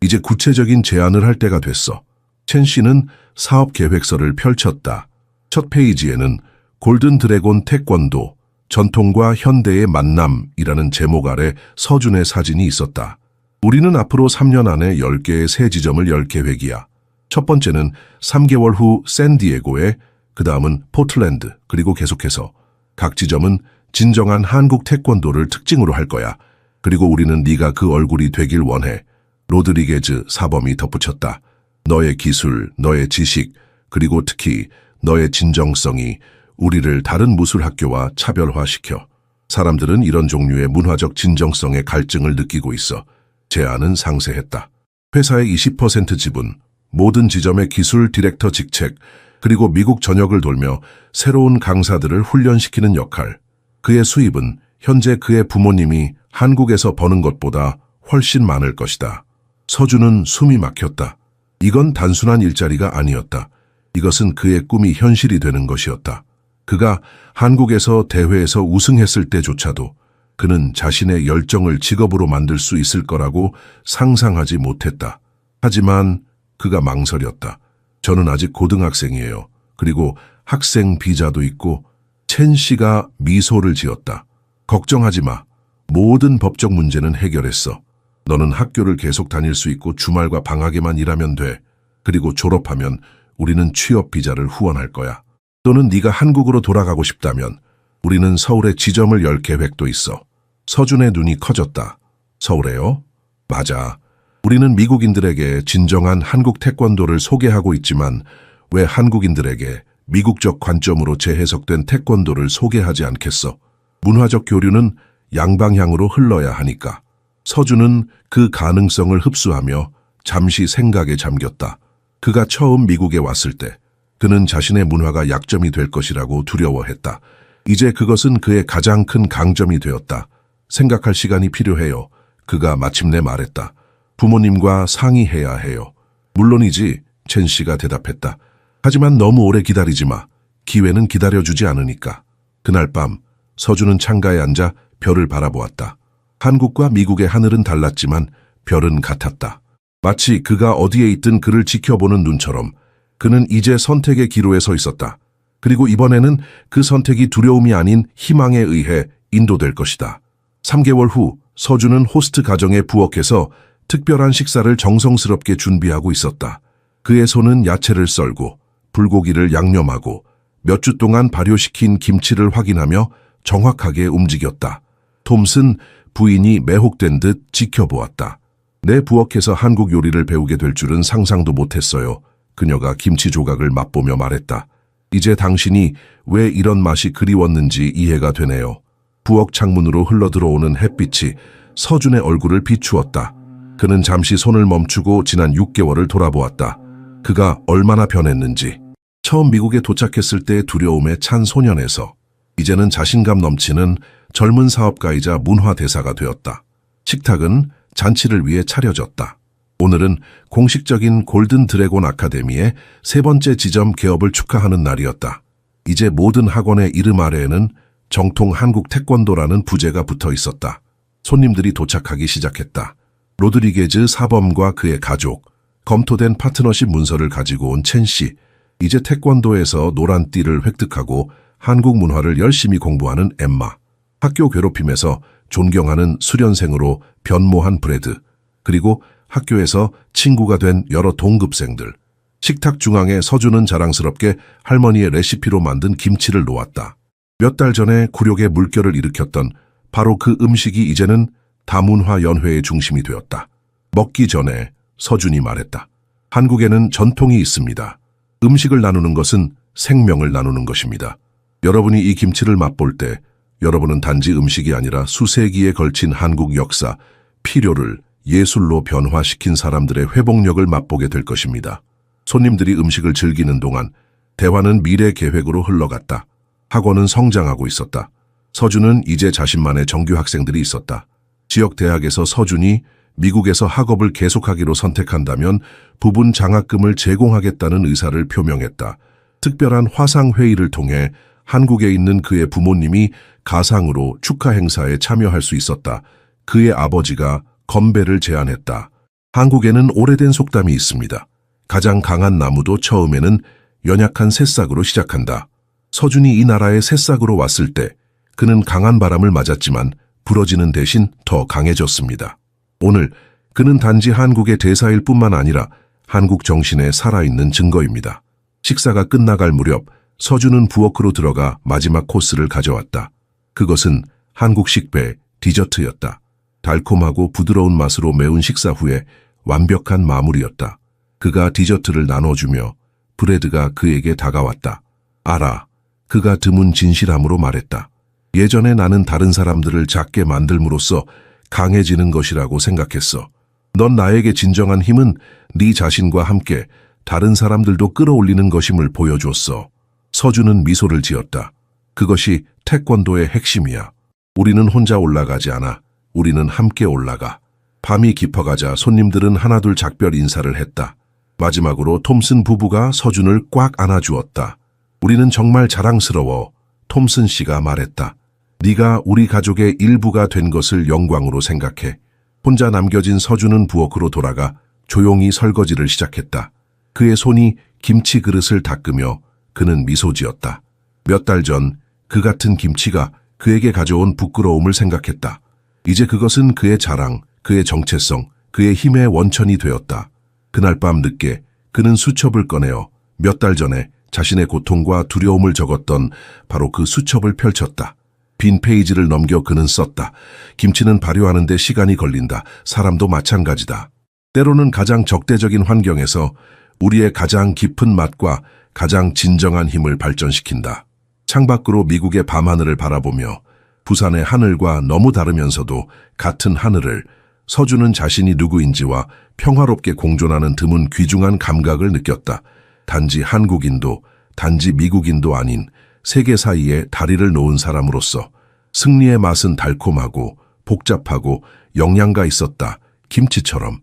S1: 이제 구체적인 제안을 할 때가 됐어. 첸 씨는 사업 계획서를 펼쳤다. 첫 페이지에는 골든 드래곤 태권도, 전통과 현대의 만남이라는 제목 아래 서준의 사진이 있었다. 우리는 앞으로 3년 안에 10개의 새 지점을 열 계획이야. 첫 번째는 3개월 후 샌디에고에, 그 다음은 포틀랜드, 그리고 계속해서 각 지점은 진정한 한국 태권도를 특징으로 할 거야. 그리고 우리는 네가 그 얼굴이 되길 원해. 로드리게즈 사범이 덧붙였다. 너의 기술, 너의 지식, 그리고 특히 너의 진정성이 우리를 다른 무술학교와 차별화시켜. 사람들은 이런 종류의 문화적 진정성의 갈증을 느끼고 있어. 제안은 상세했다. 회사의 20% 지분, 모든 지점의 기술 디렉터 직책, 그리고 미국 전역을 돌며 새로운 강사들을 훈련시키는 역할. 그의 수입은 현재 그의 부모님이 한국에서 버는 것보다 훨씬 많을 것이다. 서준은 숨이 막혔다. 이건 단순한 일자리가 아니었다. 이것은 그의 꿈이 현실이 되는 것이었다. 그가 한국에서 대회에서 우승했을 때조차도 그는 자신의 열정을 직업으로 만들 수 있을 거라고 상상하지 못했다. 하지만 그가 망설였다. 저는 아직 고등학생이에요. 그리고 학생 비자도 있고. 첸 씨가 미소를 지었다. 걱정하지 마. 모든 법적 문제는 해결했어. 너는 학교를 계속 다닐 수 있고 주말과 방학에만 일하면 돼. 그리고 졸업하면 우리는 취업 비자를 후원할 거야. 또는 네가 한국으로 돌아가고 싶다면 우리는 서울에 지점을 열 계획도 있어. 서준의 눈이 커졌다. 서울에요? 맞아. 우리는 미국인들에게 진정한 한국 태권도를 소개하고 있지만 왜 한국인들에게 미국적 관점으로 재해석된 태권도를 소개하지 않겠어? 문화적 교류는 양방향으로 흘러야 하니까. 서준은 그 가능성을 흡수하며 잠시 생각에 잠겼다. 그가 처음 미국에 왔을 때 그는 자신의 문화가 약점이 될 것이라고 두려워했다. 이제 그것은 그의 가장 큰 강점이 되었다. 생각할 시간이 필요해요. 그가 마침내 말했다. 부모님과 상의해야 해요. 물론이지, 첸 씨가 대답했다. 하지만 너무 오래 기다리지 마. 기회는 기다려주지 않으니까. 그날 밤 서준은 창가에 앉아 별을 바라보았다. 한국과 미국의 하늘은 달랐지만 별은 같았다. 마치 그가 어디에 있든 그를 지켜보는 눈처럼 그는 이제 선택의 기로에 서 있었다. 그리고 이번에는 그 선택이 두려움이 아닌 희망에 의해 인도될 것이다. 3개월 후 서준은 호스트 가정에 부엌에서 특별한 식사를 정성스럽게 준비하고 있었다. 그의 손은 야채를 썰고 불고기를 양념하고 몇 주 동안 발효시킨 김치를 확인하며 정확하게 움직였다. 톰슨 부인이 매혹된 듯 지켜보았다. 내 부엌에서 한국 요리를 배우게 될 줄은 상상도 못했어요. 그녀가 김치 조각을 맛보며 말했다. 이제 당신이 왜 이런 맛이 그리웠는지 이해가 되네요. 부엌 창문으로 흘러들어오는 햇빛이 서준의 얼굴을 비추었다. 그는 잠시 손을 멈추고 지난 6개월을 돌아보았다. 그가 얼마나 변했는지. 처음 미국에 도착했을 때의 두려움에 찬 소년에서 이제는 자신감 넘치는 젊은 사업가이자 문화대사가 되었다. 식탁은 잔치를 위해 차려졌다. 오늘은 공식적인 골든 드래곤 아카데미의 3번째 지점 개업을 축하하는 날이었다. 이제 모든 학원의 이름 아래에는 정통 한국 태권도라는 부제가 붙어 있었다. 손님들이 도착하기 시작했다. 로드리게즈 사범과 그의 가족, 검토된 파트너십 문서를 가지고 온 첸 씨. 이제 태권도에서 노란 띠를 획득하고 한국 문화를 열심히 공부하는 엠마, 학교 괴롭힘에서 존경하는 수련생으로 변모한 브래드, 그리고 학교에서 친구가 된 여러 동급생들. 식탁 중앙에 서준은 자랑스럽게 할머니의 레시피로 만든 김치를 놓았다. 몇 달 전에 굴욕의 물결을 일으켰던 바로 그 음식이 이제는 다문화 연회의 중심이 되었다. 먹기 전에 서준이 말했다. 한국에는 전통이 있습니다. 음식을 나누는 것은 생명을 나누는 것입니다. 여러분이 이 김치를 맛볼 때 여러분은 단지 음식이 아니라 수세기에 걸친 한국 역사, 필요를 예술로 변화시킨 사람들의 회복력을 맛보게 될 것입니다. 손님들이 음식을 즐기는 동안 대화는 미래 계획으로 흘러갔다. 학원은 성장하고 있었다. 서준은 이제 자신만의 정규 학생들이 있었다. 지역 대학에서 서준이 미국에서 학업을 계속하기로 선택한다면 부분 장학금을 제공하겠다는 의사를 표명했다. 특별한 화상회의를 통해 한국에 있는 그의 부모님이 가상으로 축하 행사에 참여할 수 있었다. 그의 아버지가 건배를 제안했다. 한국에는 오래된 속담이 있습니다. 가장 강한 나무도 처음에는 연약한 새싹으로 시작한다. 서준이 이 나라의 새싹으로 왔을 때 그는 강한 바람을 맞았지만 부러지는 대신 더 강해졌습니다. 오늘 그는 단지 한국의 대사일 뿐만 아니라 한국 정신에 살아있는 증거입니다. 식사가 끝나갈 무렵 서준은 부엌으로 들어가 마지막 코스를 가져왔다. 그것은 한국식 배 디저트였다. 달콤하고 부드러운 맛으로 매운 식사 후에 완벽한 마무리였다. 그가 디저트를 나눠주며 브래드가 그에게 다가왔다. 알아. 그가 드문 진실함으로 말했다. 예전에 나는 다른 사람들을 작게 만들므로써 강해지는 것이라고 생각했어. 넌 나에게 진정한 힘은 네 자신과 함께 다른 사람들도 끌어올리는 것임을 보여줬어. 서준은 미소를 지었다. 그것이 태권도의 핵심이야. 우리는 혼자 올라가지 않아. 우리는 함께 올라가. 밤이 깊어가자 손님들은 하나둘 작별 인사를 했다. 마지막으로 톰슨 부부가 서준을 꽉 안아주었다. 우리는 정말 자랑스러워. 톰슨 씨가 말했다. 네가 우리 가족의 일부가 된 것을 영광으로 생각해. 혼자 남겨진 서준은 부엌으로 돌아가 조용히 설거지를 시작했다. 그의 손이 김치 그릇을 닦으며 그는 미소 지었다. 몇 달 전 그 같은 김치가 그에게 가져온 부끄러움을 생각했다. 이제 그것은 그의 자랑, 그의 정체성, 그의 힘의 원천이 되었다. 그날 밤 늦게 그는 수첩을 꺼내어 몇 달 전에 자신의 고통과 두려움을 적었던 바로 그 수첩을 펼쳤다. 빈 페이지를 넘겨 그는 썼다. 김치는 발효하는 데 시간이 걸린다. 사람도 마찬가지다. 때로는 가장 적대적인 환경에서 우리의 가장 깊은 맛과 가장 진정한 힘을 발전시킨다. 창밖으로 미국의 밤하늘을 바라보며 부산의 하늘과 너무 다르면서도 같은 하늘을 서준은 자신이 누구인지와 평화롭게 공존하는 드문 귀중한 감각을 느꼈다. 단지 한국인도 단지 미국인도 아닌 세계 사이에 다리를 놓은 사람으로서 승리의 맛은 달콤하고 복잡하고 영양가 있었다. 김치처럼.